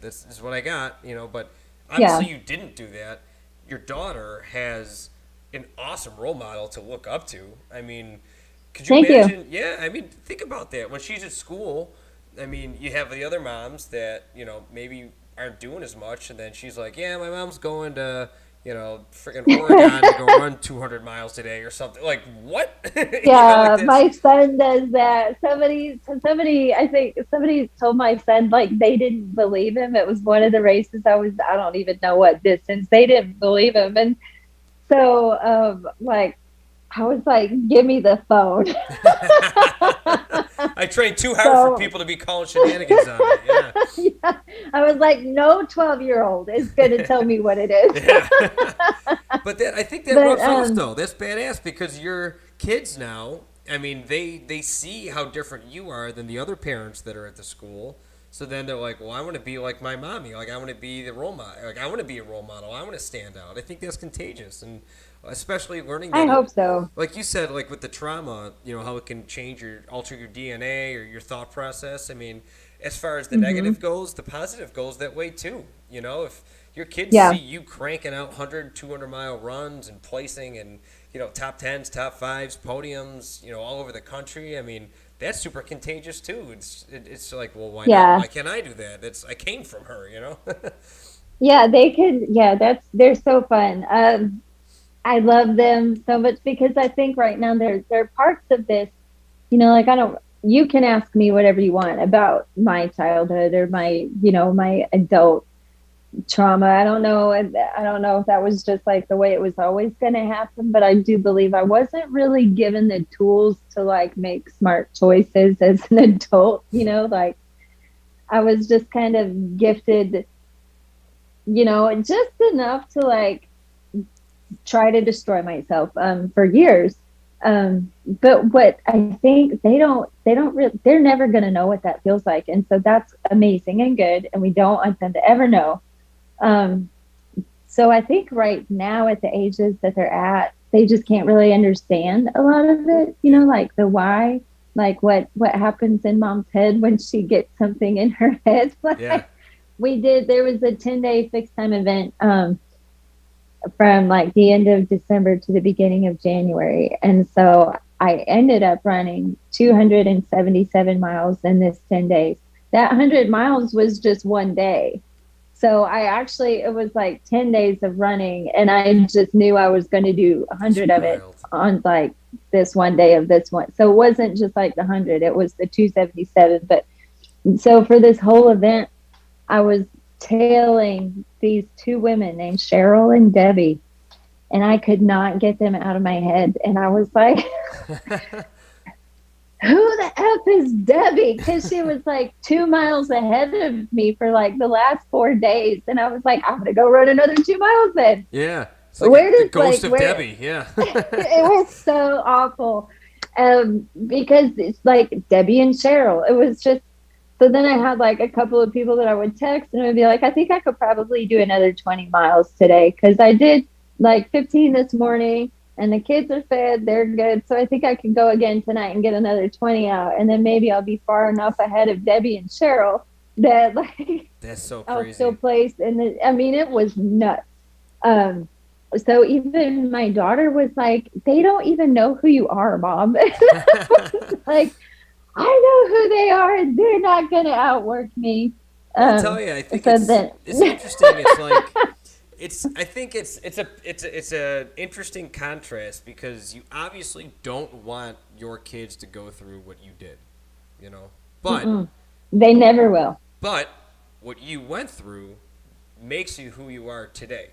this is what I got, but obviously Yeah. you didn't do that. Your daughter has an awesome role model to look up to. I mean, could you Thank you. imagine? Yeah, I mean, think about that. When she's at school, I mean, you have the other moms that, maybe aren't doing as much, and then she's like, yeah, my mom's going to, freaking Oregon to go run 200 miles today or something. Like, what? Yeah, Like my son does that. I think somebody told my son like they didn't believe him. It was one of the races I don't even know what distance. They didn't believe him. And so like I was like, give me the phone. I trained too hard for people to be calling shenanigans on me. Yeah. Yeah. I was like, no 12-year-old is going to tell me what it is. Yeah. But I think that But, rubs off though. That's badass because your kids now, I mean, they see how different you are than the other parents that are at the school. So then they're like, well, I want to be like my mommy. Like I want to be the role model. Like I want to be a role model. I want to stand out. I think that's contagious, and especially learning that. I hope so. Like you said, like with the trauma, how it can alter your DNA or your thought process. I mean, as far as the negative goes, the positive goes that way too. If your kids Yeah. see you cranking out 100, 200-mile runs and placing and, top 10s, top 5s, podiums, all over the country, I mean, that's super contagious too. It's like, well, why Yeah. not? Why can't I do that? I came from her. Yeah, they could. Yeah, they're so fun. I love them so much because I think right now they're parts of this. Like you can ask me whatever you want about my childhood or my adult trauma. I don't know if that was just like the way it was always going to happen, but I do believe I wasn't really given the tools to like make smart choices as an adult. Like I was just kind of gifted, just enough to like try to destroy myself for years. But what I think they're never going to know what that feels like. And so that's amazing and good. And we don't want them to ever know. So I think right now at the ages that they're at, they just can't really understand a lot of it, like the why, like what happens in mom's head when she gets something in her head. Like Yeah. there was a 10-day fixed time event, from like the end of December to the beginning of January. And so I ended up running 277 miles in this 10 days. That 100 miles was just one day. So it was like 10 days of running, and I just knew I was going to do 100 of it Wild. on like this one day of this one. So it wasn't just like the 100, it was the 277. But so for this whole event, I was tailing these two women named Cheryl and Debbie, and I could not get them out of my head. And I was like, who the F is Debbie? Because she was like 2 miles ahead of me for like the last 4 days. And I was like, I'm going to go run another 2 miles then. Yeah. It's like Where the does ghost like of where Debbie. Yeah. it was so awful. Because it's like Debbie and Cheryl. It was just, so then I had like a couple of people that I would text and I would be like, I think I could probably do another 20 miles today. Cause I did like 15 this morning and the kids are fed. They're good. So I think I can go again tonight and get another 20 out. And then maybe I'll be far enough ahead of Debbie and Cheryl that like, That's so I'll crazy. still place. And I mean, it was nuts. So even my daughter was like, they don't even know who you are, Mom. Like, I know who they are and they're not going to outwork me. I'll tell you, I think so it's interesting. It's like, I think it's a interesting contrast because you obviously don't want your kids to go through what you did, you know, but they never will. But what you went through makes you who you are today.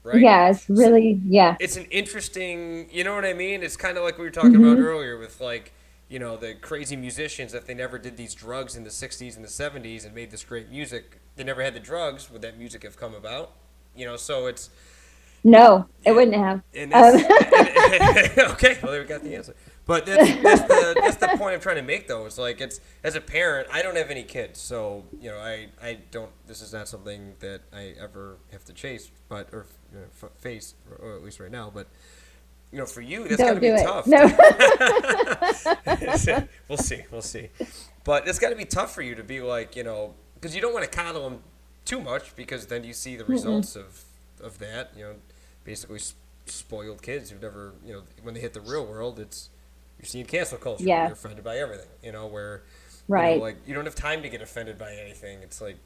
Right? Yeah, it's really, yeah. It's an interesting, you know what I mean? It's kind of like we were talking about earlier with like, you know, the crazy musicians, if they never did these drugs in the 60s and the 70s and made this great music, they never had the drugs, would that music have come about? You know, so it's... No, it wouldn't have. And okay, well, there we got the answer. But that's the point I'm trying to make, though. It's like, it's as a parent, I don't have any kids, so, you know, I don't, this is not something that I ever have to chase, but, or you know, face, or at least right now, but, you know, for you, that's got to be tough. No. We'll see. But it's got to be tough for you to be like, you know, because you don't want to coddle them too much because then you see the results of that, you know, basically spoiled kids who never, you know, when they hit the real world, you're seeing cancel culture. Yeah. You're offended by everything, you know, where, right. You know, like, you don't have time to get offended by anything. It's like,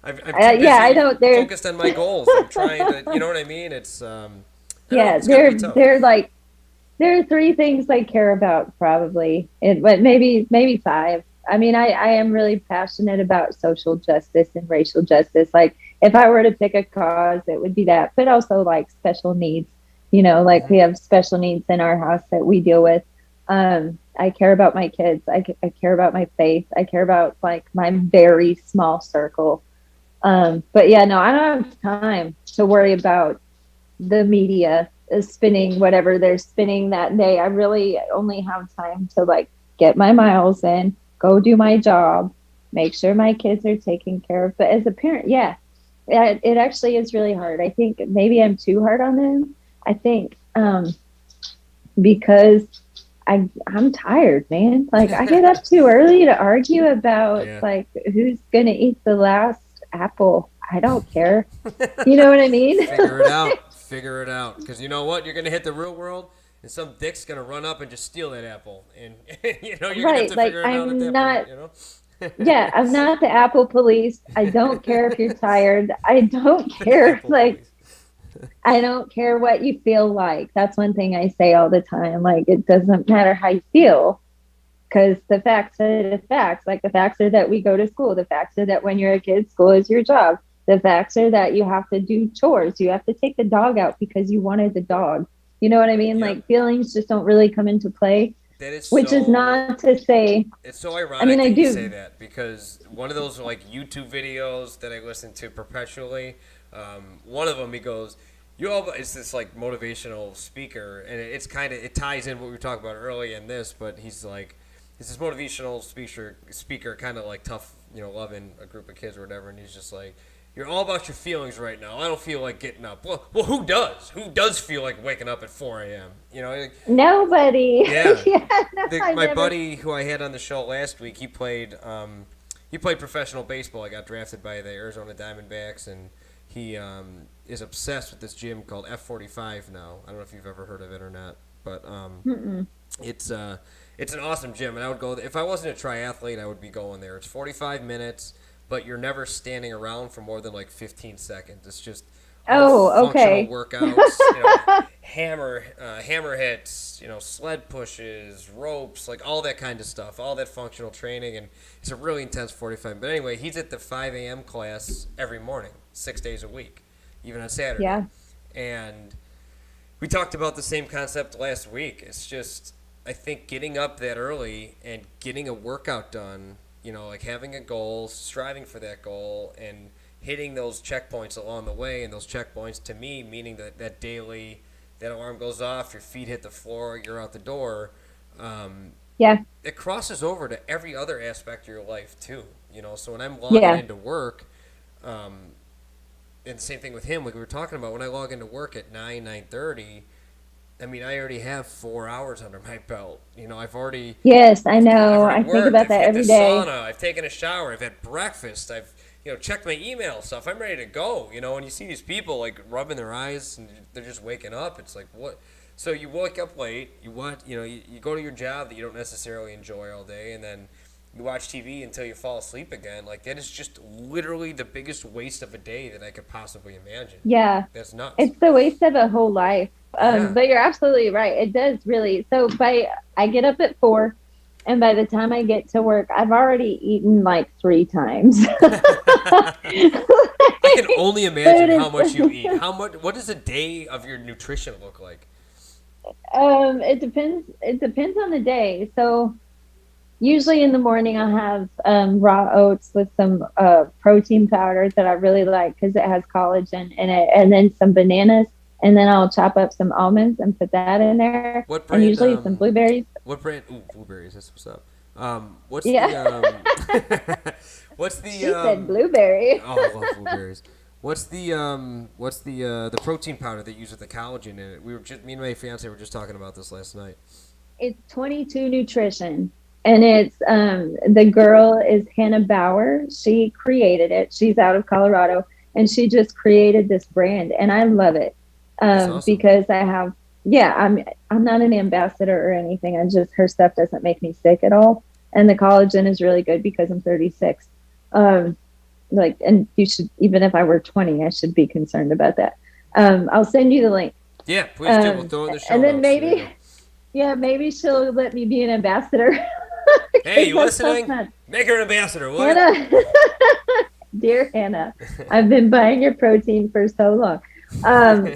I'm too busy I don't, focused on my goals. I'm trying to, you know what I mean? It's, yeah, they're like, there are 3 things I care about probably, but maybe 5. I mean, I am really passionate about social justice and racial justice. Like, if I were to pick a cause, it would be that, but also like special needs, you know, like we have special needs in our house that we deal with. I care about my kids. I care about my faith. I care about like my very small circle. But yeah, no, I don't have time to worry about the media is spinning whatever they're spinning that day. I really only have time to like get my miles in, go do my job, make sure my kids are taken care of. But as a parent, yeah, it actually is really hard. I think maybe I'm too hard on them. I think because I'm tired, man. Like I get up too early to argue about like who's gonna eat the last apple. I don't care. You know what I mean? Figure it out. Because you know what? You're going to hit the real world, and some dick's going to run up and just steal that apple. And, you know, you're going to have to figure it out at that point, you know? Yeah, I'm not the apple police. I don't care if you're tired. I don't care. Like, I don't care what you feel like. That's one thing I say all the time. Like, it doesn't matter how you feel. Because the facts are the facts. Like, the facts are that we go to school. The facts are that when you're a kid, school is your job. The facts are that you have to do chores. You have to take the dog out because you wanted the dog. You know what I mean? Yep. Like feelings just don't really come into play. Which is not to say. It's so ironic that you say that because one of those like YouTube videos that I listen to perpetually, one of them he goes, it's this like motivational speaker, and it ties in what we were talking about earlier in this, but he's like, it's this motivational speaker kind of like tough, you know, loving a group of kids or whatever, and he's just like, you're all about your feelings right now. I don't feel like getting up. Well, who does? Who does feel like waking up at 4 a.m.? You know, like, nobody. Yeah. Yeah, my buddy who I had on the show last week, he played professional baseball. I got drafted by the Arizona Diamondbacks, and he is obsessed with this gym called F45 now. I don't know if you've ever heard of it or not, but it's an awesome gym, and I would go if I wasn't a triathlete, I would be going there. It's 45 minutes. But you're never standing around for more than like 15 seconds. It's just all Oh, functional okay. workouts, hammer hits, sled pushes, ropes, like all that kind of stuff, all that functional training, and it's a really intense 45. But anyway, he's at the 5 a.m. class every morning, 6 days a week, even on Saturday, Yeah. and we talked about the same concept last week. It's just, I think getting up that early and getting a workout done, like having a goal, striving for that goal, and hitting those checkpoints along the way. And those checkpoints, to me, meaning that daily, that alarm goes off, your feet hit the floor, you're out the door. Yeah. It crosses over to every other aspect of your life, too. So when I'm logging Yeah. into work, and same thing with him, like we were talking about, when I log into work at 9:30, I mean, I already have 4 hours under my belt. Yes, I I've know. already I think worked, about I've that hit the every day. sauna, I've taken a shower, I've had breakfast, I've checked my email stuff. I'm ready to go. And you see these people like rubbing their eyes and they're just waking up. It's like, what? So you wake up late, you go to your job that you don't necessarily enjoy all day, and then you watch TV until you fall asleep again. Like, that is just literally the biggest waste of a day that I could possibly imagine. Yeah. That's nuts. It's the waste of a whole life. Yeah. But you're absolutely right. It does really. So I get up at 4, and by the time I get to work, I've already eaten like 3 times. I can only imagine how much you Food eat. What does a day of your nutrition look like? it depends. It depends on the day. So usually in the morning, I'll have raw oats with some protein powder that I really like because it has collagen in it, and then some bananas, and then I'll chop up some almonds and put that in there, What and brand? usually some blueberries. What brand? Ooh, blueberries. That's what's up. What's Yeah, the what's the she said blueberry. Oh, I love blueberries. What's the protein powder that uses the collagen in it? Me and my fiance were just talking about this last night. It's 22 Nutrition, and it's the girl is Hannah Bauer. She created it. She's out of Colorado, and she just created this brand, and I love it That's awesome. because I'm not an ambassador or anything. Her stuff doesn't make me sick at all, and the collagen is really good because I'm 36. And you should, even if I were 20, I should be concerned about that. I'll send you the link. Yeah, please do. We'll throw it in the show And then notes. There you maybe, yeah, maybe she'll let me be an ambassador. go. Hey, you That's so listening? fun. Make her an ambassador, will you? Hannah, dear Hannah, I've been buying your protein for so long.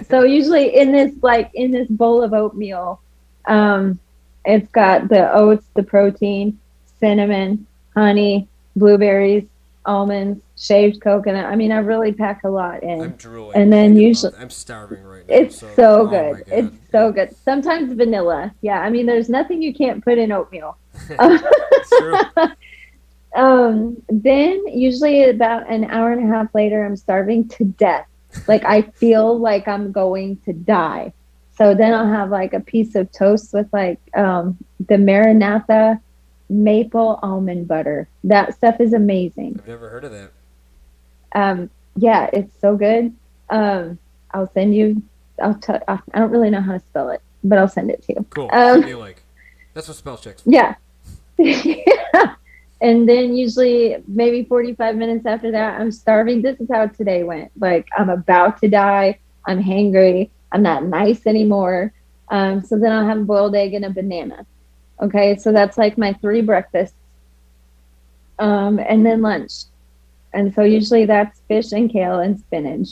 So usually in this bowl of oatmeal, it's got the oats, the protein, cinnamon, honey, blueberries, almonds, shaved coconut. I mean, I really pack a lot in. I'm drooling. And then usually I'm starving right now. it's so oh good. my God. It's so good. Sometimes vanilla. Yeah, I mean, there's nothing you can't put in oatmeal. It's true. Then usually about an hour and a half later, I'm starving to death. Like I feel like I'm going to die. So then I'll have like a piece of toast with like the Maranatha maple almond butter. That stuff is amazing. I've never heard of that. Yeah, it's so good. I'll send you. I don't really know how to spell it, but I'll send it to you. Cool. Send me a link. That's what spell checks. Yeah. Yeah. And then usually maybe 45 minutes after that, I'm starving. This is how today went. Like I'm about to die. I'm hangry. I'm not nice anymore. So then I'll have a boiled egg and a banana. Okay. So that's like my 3 breakfasts. And then lunch. And so usually that's fish and kale and spinach.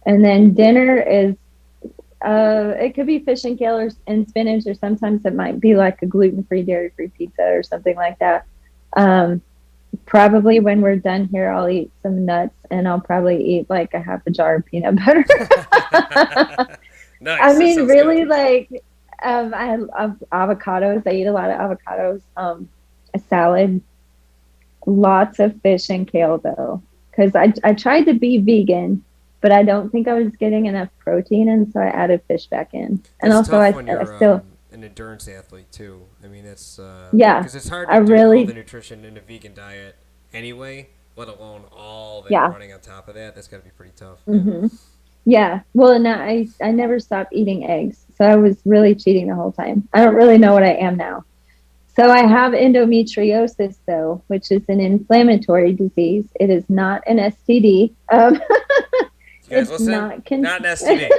And then dinner is, it could be fish and kale and spinach, or sometimes it might be like a gluten-free, dairy-free pizza or something like that. Probably when we're done here, I'll eat some nuts, and I'll probably eat like a half a jar of peanut butter. Nice. I mean, really, good. like, I love avocados. I eat a lot of avocados. A salad. Lots of fish and kale, though, because I tried to be vegan, but I don't think I was getting enough protein, and so I added fish back in. And It's also, tough when you're, I still an endurance athlete too. I mean, it's Yeah, because it's hard I to do really- all the nutrition in a vegan diet anyway, let alone all that Yeah. running on top of that. That's got to be pretty tough. hmm Yeah. Well, and I never stopped eating eggs, so I was really cheating the whole time. I don't really know what I am now. So I have endometriosis, though, which is an inflammatory disease. It is not an STD. You guys it's listen? Not an STD.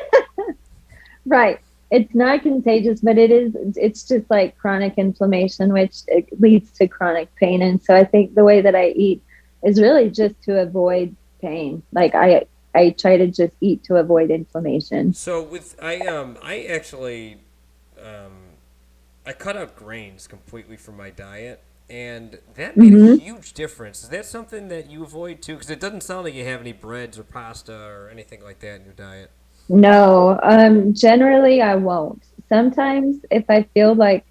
right. It's not contagious, but it's just like chronic inflammation, which it leads to chronic pain. And so I think the way that I eat is really just to avoid pain. Like I try to just eat to avoid inflammation. So I actually I cut out grains completely from my diet, and that made a Hmm. huge difference. Is that something that you avoid too? Because it doesn't sound like you have any breads or pasta or anything like that in your diet. No, generally I won't. Sometimes if I feel like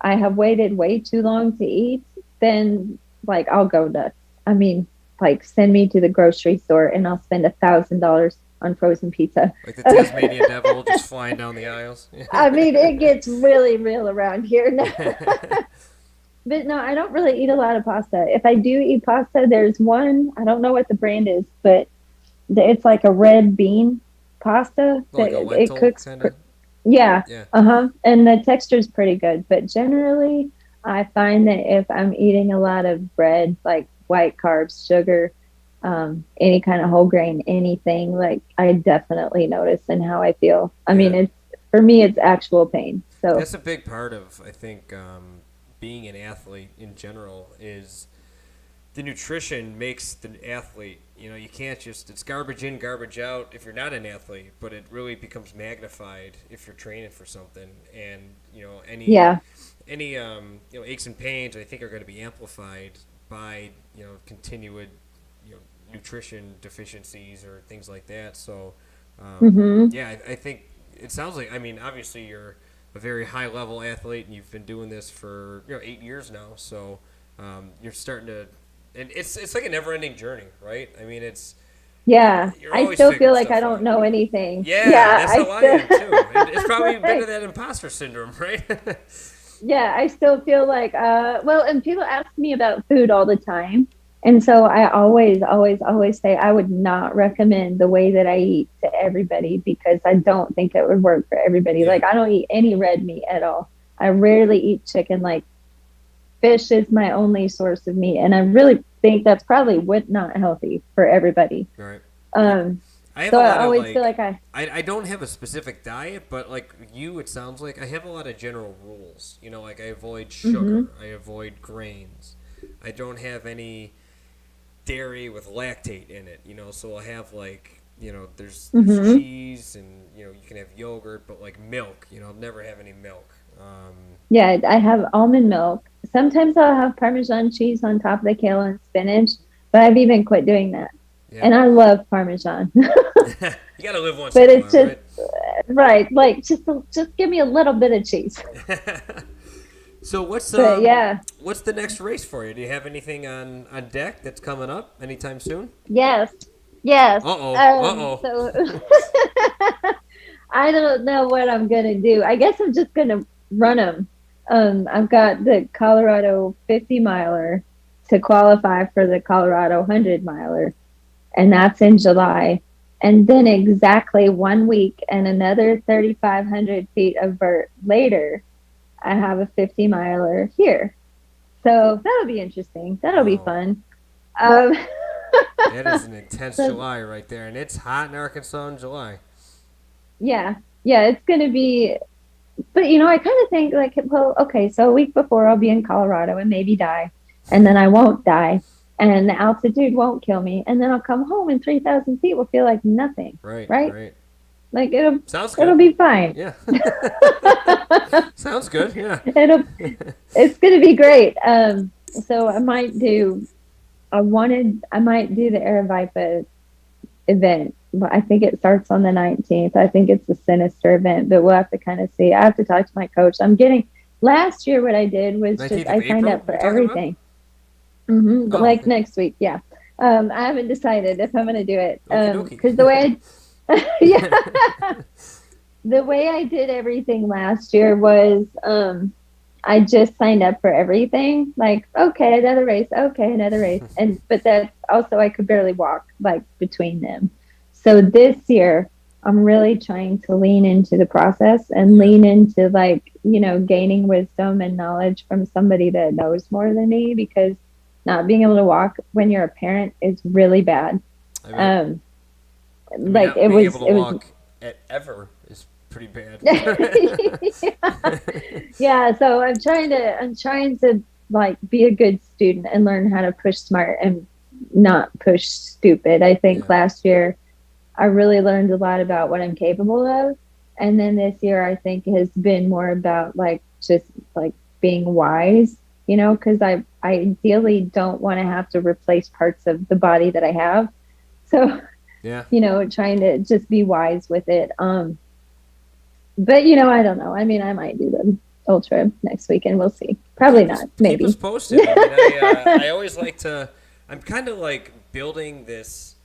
I have waited way too long to eat, then like I'll go nuts. I mean, like send me to the grocery store and I'll spend $1,000 on frozen pizza. Like the Tasmanian devil just flying down the aisles. I mean, it gets really real around here now. But no, I don't really eat a lot of pasta. If I do eat pasta, there's one, I don't know what the brand is, but it's like a red bean pasta Like that a it lentil cooks. kind of. Yeah. Yeah. Uh-huh. And the texture is pretty good. But generally, I find that if I'm eating a lot of bread, like white carbs, sugar, any kind of whole grain, anything, like I definitely notice in how I feel. I mean, Yeah. it's for me, it's actual pain. So, That's a big part of, I think, being an athlete in general is the nutrition makes the athlete. You know, you can't just, it's garbage in, garbage out if you're not an athlete, but it really becomes magnified if you're training for something. And, you know, yeah. aches and pains, I think, are going to be amplified by, continued, nutrition deficiencies or things like that. So, Hmm. yeah, I think it sounds like, I mean, obviously you're a very high level athlete and you've been doing this for 8 years now. So you're starting to, and it's like a never ending journey, right? I mean, Yeah. you're I always still feel figuring like I stuff don't out. know anything. Yeah, Yeah. that's I how I still, am too. And it's probably a bit right. of that imposter syndrome, right? Yeah, I still feel like well, and people ask me about food all the time. And so I always say I would not recommend the way that I eat to everybody because I don't think it would work for everybody. Yeah. Like I don't eat any red meat at all. I rarely eat chicken. Like fish is my only source of meat, and I really think that's probably what not healthy for everybody. Right. Um, I have so a I lot of always feel like, like I I don't have a specific diet, but like you, it sounds like I have a lot of general rules. You know, like I avoid hmm sugar, I avoid grains, I don't have any dairy with lactate in it. So I'll have like there's hmm cheese and you can have yogurt, but like milk, I'll never have any milk. Yeah, I have almond milk. Sometimes I'll have Parmesan cheese on top of the kale and spinach, but I've even quit doing that. Yeah, And I love Parmesan. you gotta live once in But a it's while, just right? right, like just give me a little bit of cheese. So what's But um yeah, what's the next race for you? Do you have anything on deck that's coming up anytime soon? yes. Yes. Uh-oh. So I don't know what I'm gonna do. I guess I'm just gonna run them. I've got the Colorado 50 miler to qualify for the Colorado 100 miler, and that's in July. And then exactly 1 week and another 3,500 feet of vert later, I have a 50 miler here. So that'll be interesting. That'll be Wow. fun. Um, That is an intense so July right there, and it's hot in Arkansas in July. yeah, yeah, it's gonna be. But I kind of think like, well, okay, so a week before I'll be in Colorado and maybe die, and then I won't die, and the altitude won't kill me, and then I'll come home and 3,000 feet will feel like nothing, Right, right? right. Like it'll Sounds it'll good. be fine. Yeah. Sounds good. Yeah. it'll it's gonna be great. So I might do the Aravaipa event. But I think it starts on the 19th. I think it's a Sinister event, but we'll have to kind of see. I have to talk to my coach. Last year, what I did was just, 19th of I signed April, up for you're talking about? everything. Oh, Like okay. next week. Yeah. I haven't decided if I'm going to do it. Okie dokie. Cause the way yeah, the way I did everything last year was, I just signed up for everything. Like, okay, another race. Okay, another race. But that's also, I could barely walk like between them. So this year, I'm really trying to lean into the process and Yeah. lean into like, gaining wisdom and knowledge from somebody that knows more than me because not being able to walk when you're a parent is really bad. I bet. Um, I mean, Like not being able to walk at ever is pretty bad. Yeah, so I'm trying to like be a good student and learn how to push smart and not push stupid. I think Yeah. last year I really learned a lot about what I'm capable of. And then this year I think has been more about like just like being wise, because I ideally don't want to have to replace parts of the body that I have. So, Yeah. trying to just be wise with it. But I don't know. I mean, I might do the ultra next weekend. We'll see. Well, Probably not. keep us Maybe. posted. I mean, I always like to. I'm kind of like building this.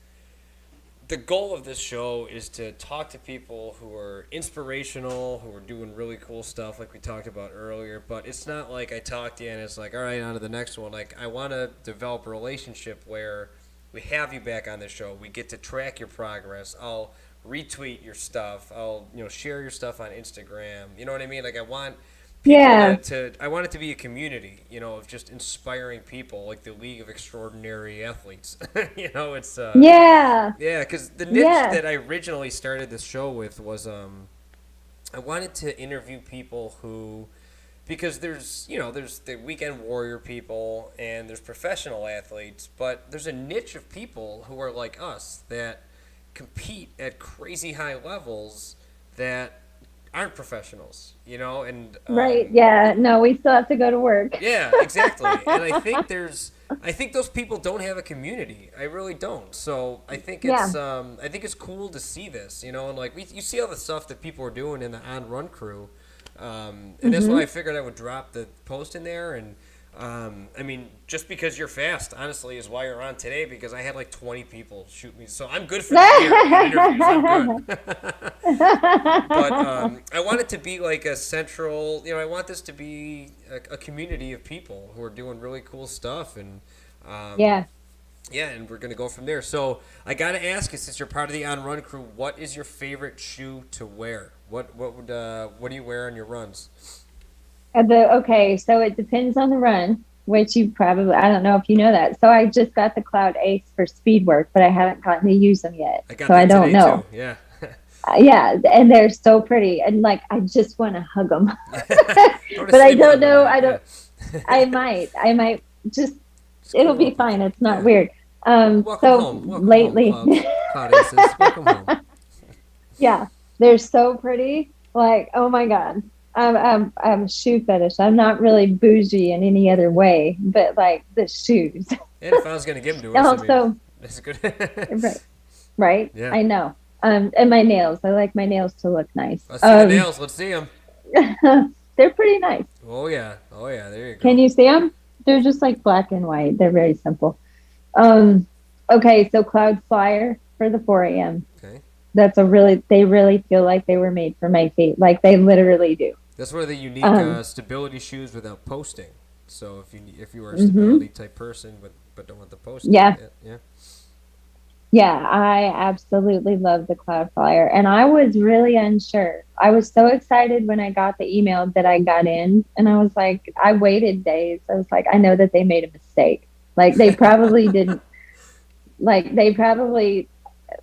The goal of this show is to talk to people who are inspirational, who are doing really cool stuff, like we talked about earlier. But it's not like I talk to you and it's like, all right, on to the next one. Like I want to develop a relationship where we have you back on the show. We get to track your progress. I'll retweet your stuff. I'll share your stuff on Instagram. You know what I mean? Like I want people Yeah. I want it to be a community, of just inspiring people, like the League of Extraordinary Athletes. It's Yeah. yeah, because the niche Yeah. that I originally started this show with was I wanted to interview people who, because there's the weekend warrior people and there's professional athletes, but there's a niche of people who are like us that compete at crazy high levels that aren't professionals, and Right. Yeah. No, we still have to go to work. yeah, exactly. And I think those people don't have a community. I really don't. So I think Yeah. it's cool to see this, and like you see all the stuff that people are doing in the on run crew, and that's why I figured I would drop the post in there. And I mean, just because you're fast, honestly, is why you're on today, because I had like 20 people shoot me. So I'm good for the year in interviews. I'm good. But I want it to be like a central, I want this to be a community of people who are doing really cool stuff. And Yeah. yeah, and we're going to go from there. So I got to ask you, since you're part of the on run crew, what is your favorite shoe to wear? What do you wear on your runs? Okay, so it depends on the run, which I don't know if you know that. So I just got the Cloud Ace for speed work, but I haven't gotten to use them yet. I got So that I don't today know. too. Yeah. Yeah, and they're so pretty, and like I just want to hug them. Go to But I sleep don't on know. tonight, I don't. yeah. I might just. Just go It'll be walk fine. with It's not yeah. weird. Welcome So home. Welcome lately, home, Cloud Aces. Welcome home. yeah, they're so pretty. Like, oh my God. I'm a shoe fetish. I'm not really bougie in any other way, but like the shoes. And if I was going to give them to us, I mean, Also, that's good. right, right. Yeah. I know. And my nails. I like my nails to look nice. Let's see the nails. Let's see them. They're pretty nice. Oh, yeah. Oh, yeah. There you go. Can you see them? They're just like black and white. They're very simple. Okay, so Cloud Flyer for the 4 a.m. Okay. They really feel like they were made for my feet. Like they literally do. That's one of the unique stability shoes without posting. So if you were a Mm-hmm. stability type person but don't want the posting. Yeah. Yeah. Yeah, I absolutely love the Cloud Flyer. And I was really unsure. I was so excited when I got the email that I got in. And I was like, I waited days. I was like, I know that they made a mistake. Like they probably didn't, like they probably,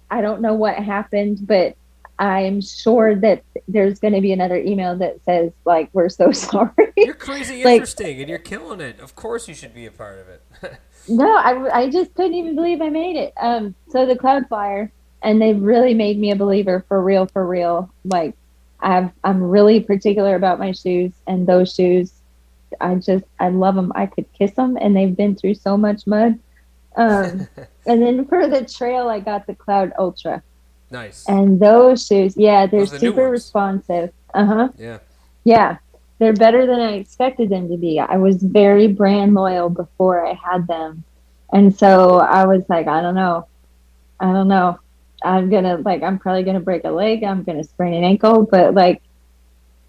I don't know what happened, but I'm sure that there's going to be another email that says like, we're so sorry. You're crazy Like, interesting and you're killing it. Of course you should be a part of it. no, I just couldn't even believe I made it. So the Cloud Flyer, and they really made me a believer for real, for real. Like I'm really particular about my shoes, and those shoes, I love them. I could kiss them, and they've been through so much mud. And then for the trail, I got the Cloud Ultra. Nice. And those shoes, yeah, they're Those are the new super ones. responsive. Yeah. Yeah, they're better than I expected them to be. I was very brand loyal before I had them. And so I was like, I don't know. I'm probably going to break a leg. I'm going to sprain an ankle. But like,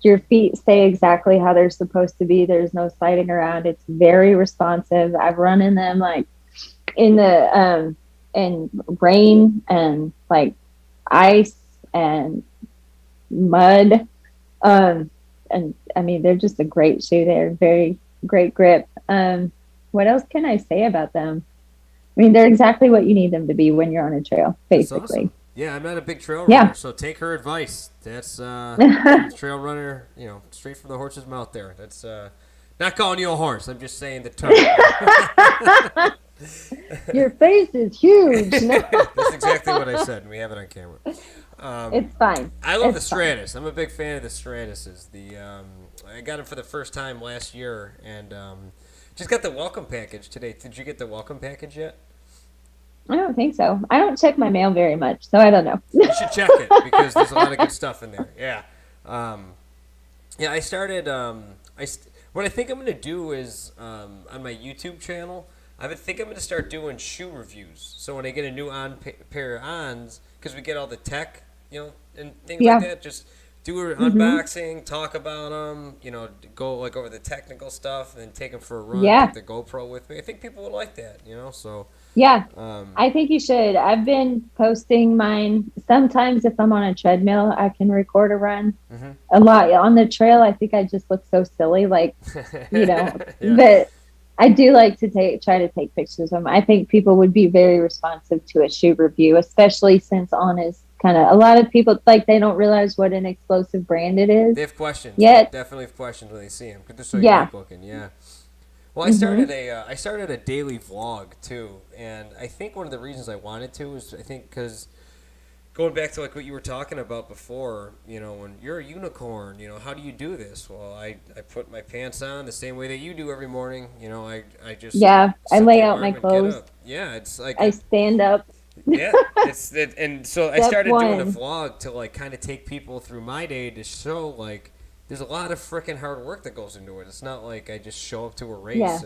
your feet stay exactly how they're supposed to be. There's no sliding around. It's very responsive. I've run in them like in the in rain and like ice and mud. And I mean, they're just a great shoe. They're very great grip. What else can I say about them? I mean, they're exactly what you need them to be when you're on a trail, That's basically. awesome. Yeah, I'm not a big trail Yeah. runner, so take her advice. That's trail runner, straight from the horse's mouth there. That's not calling you a horse. I'm just saying the term. Your face is huge. No, That's exactly what I said, and we have it on camera. it's fine. I love the It's fine. Stratus. I'm a big fan of the Stratuses. I got them for the first time last year, and just got the welcome package today. Did you get the welcome package yet? I don't think so. I don't check my mail very much, so I don't know. You should check it because there's a lot of good stuff in there. Yeah, yeah. I started. What I think I'm gonna do is on my YouTube channel. Think I'm gonna start doing shoe reviews. So when I get a new pair of ons, because we get all the tech, and things Yeah. like that, just do an unboxing, talk about them, go like over the technical stuff, and then take them for a run. Yeah. Take the GoPro with me. I think people would like that. So. Yeah, Um, I think you should. I've been posting mine. Sometimes if I'm on a treadmill, I can record a run. Mhm. A lot on the trail, I think I just look so silly, like, Yeah. but I do like to try to take pictures of them. I think people would be very responsive to a shoe review, especially since On is kind of, a lot of people, like, they don't realize what an explosive brand it is. They have questions. Yet. They definitely have questions when they see them. Because they're so Yeah. unique looking. Yeah. Well, I started a daily vlog too, and I think one of the reasons I wanted to is because going back to like what you were talking about before, when you're a unicorn, how do you do this? Well, I put my pants on the same way that you do every morning. I just Yeah, I set lay the out my alarm and get clothes. up. Yeah, it's like I stand up. yeah, and so I Step started doing a one. vlog to like kind of take people through my day to show like there's a lot of freaking hard work that goes into it. It's not like I just show up to a race Yeah.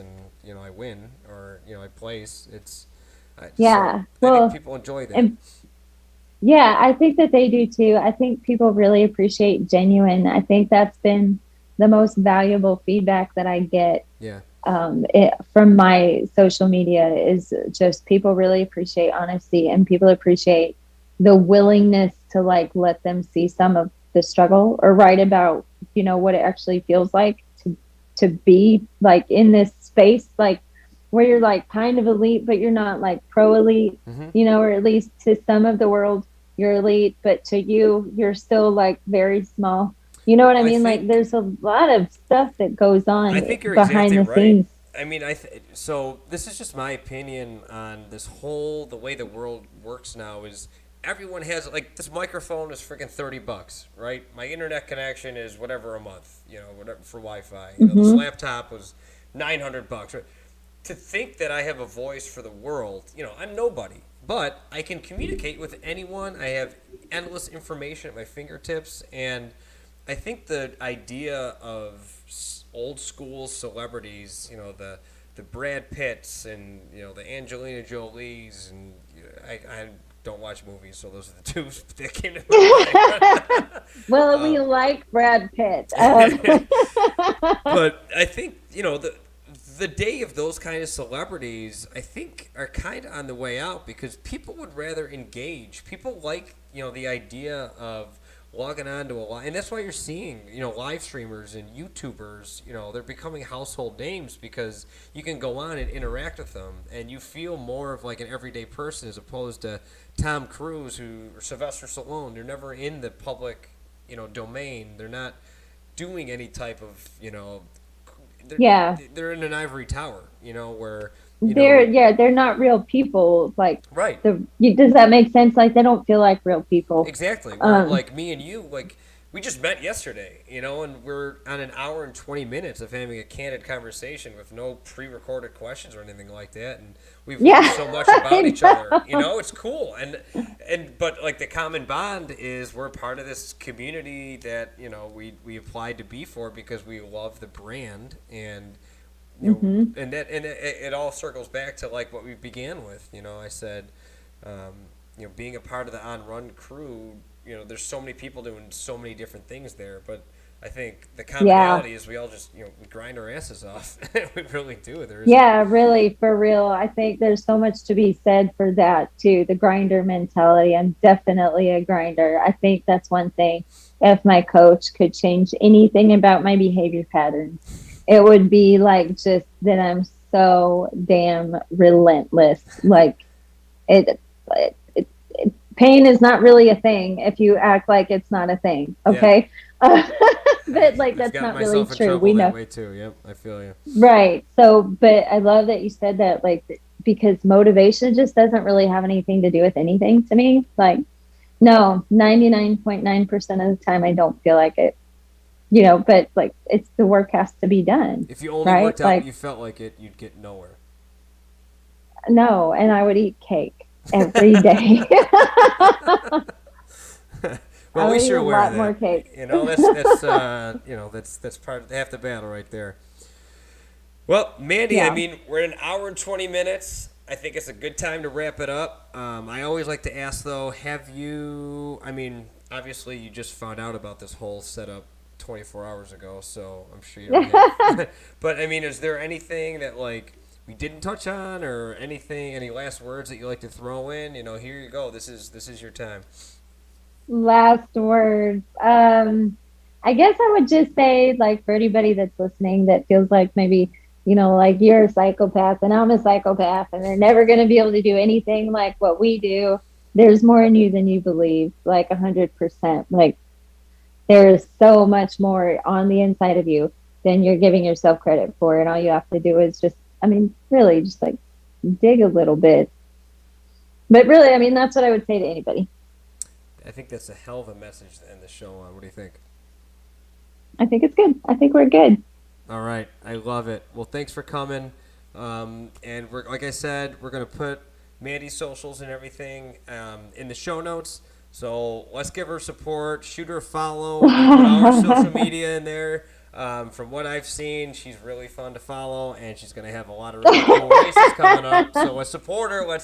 and I win or I place. Yeah, I well, think people enjoy that. and yeah, I think that they do too. I think people really appreciate genuine. I think that's been the most valuable feedback that I get Yeah, from my social media is just people really appreciate honesty, and people appreciate the willingness to like let them see some of the struggle or write about, what it actually feels like to be like in this space, like where you're like kind of elite, but you're not like pro elite, or at least to some of the world you're elite, but to you, you're still like very small. You know what I mean? Like there's a lot of stuff that goes on I think you're behind exactly the right. scenes. I mean, so this is just my opinion on the way the world works now is everyone has like this microphone is freaking $30, right? My internet connection is whatever a month, whatever for Wi-Fi. This laptop was $900, right? To think that I have a voice for the world, I'm nobody, but I can communicate with anyone. I have endless information at my fingertips, and I think the idea of old school celebrities, the Brad Pitts and the Angelina Jolies, and I don't watch movies, so those are the two that came to my mind. Well, we like Brad Pitt. But I think the day of those kind of celebrities, I think, are kind of on the way out because people would rather engage. People like the idea of logging on to a live, and that's why you're seeing live streamers and YouTubers. They're becoming household names because you can go on and interact with them, and you feel more of like an everyday person as opposed to Tom Cruise or Sylvester Stallone. They're never in the public domain. They're not doing any type of they're in an ivory tower, where they're not real people. Like right. Does that make sense? Like they don't feel like real people. Exactly. Where, like me and you, like we just met yesterday, and we're on an hour and 20 minutes of having a candid conversation with no pre-recorded questions or anything like that, and we've learned so much about each other. It's cool, but like the common bond is we're part of this community that we applied to be for because we love the brand and. And it all circles back to like what we began with. I said, being a part of the On Run crew. There's so many people doing so many different things there, but I think the commonality is we all just we grind our asses off. We really do. Really, for real. I think there's so much to be said for that too. The grinder mentality. I'm definitely a grinder. I think that's one thing. If my coach could change anything about my behavior patterns, it would be like just that I'm so damn relentless. Like it pain is not really a thing if you act like it's not a thing. Okay. Yeah. But like, I've that's gotten not really myself in true. trouble We that know. way too. Yep, I feel you. Right. So, but I love that you said that, like, because motivation just doesn't really have anything to do with anything to me. Like, no, 99.9% of the time I don't feel like it, but like, it's the work has to be done. If you only Right. worked out Like, and you felt like it, you'd get nowhere. no. And I would eat cake every day. Well, I we would eat sure a wear lot that. more cake. That's part of half the battle right there. Well, Mandy, I Yeah. mean, we're at an hour and 20 minutes. I think it's a good time to wrap it up. I always like to ask, though, have you, I mean, obviously you just found out about this whole setup 24 hours ago, so I'm sure you don't have. But, I mean, is there anything that, like, we didn't touch on or anything, any last words that you like to throw in? Here you go. This is your time. Last words. I guess I would just say, like, for anybody that's listening that feels like maybe, like, you're a psychopath and I'm a psychopath and they're never going to be able to do anything like what we do. There's more in you than you believe, like 100%. Like, there's so much more on the inside of you than you're giving yourself credit for. And all you have to do is just, I mean, really just like dig a little bit. But really, I mean, that's what I would say to anybody. I think that's a hell of a message to end the show on. What do you think? I think it's good. I think we're good. All right. I love it. Well, thanks for coming. And like I said, we're going to put Mandy's socials and everything in the show notes. So let's give her support. Shoot her a follow. We're going to put all her social media in there. From what I've seen, she's really fun to follow, and she's going to have a lot of really cool races coming up. So let's support her. Let's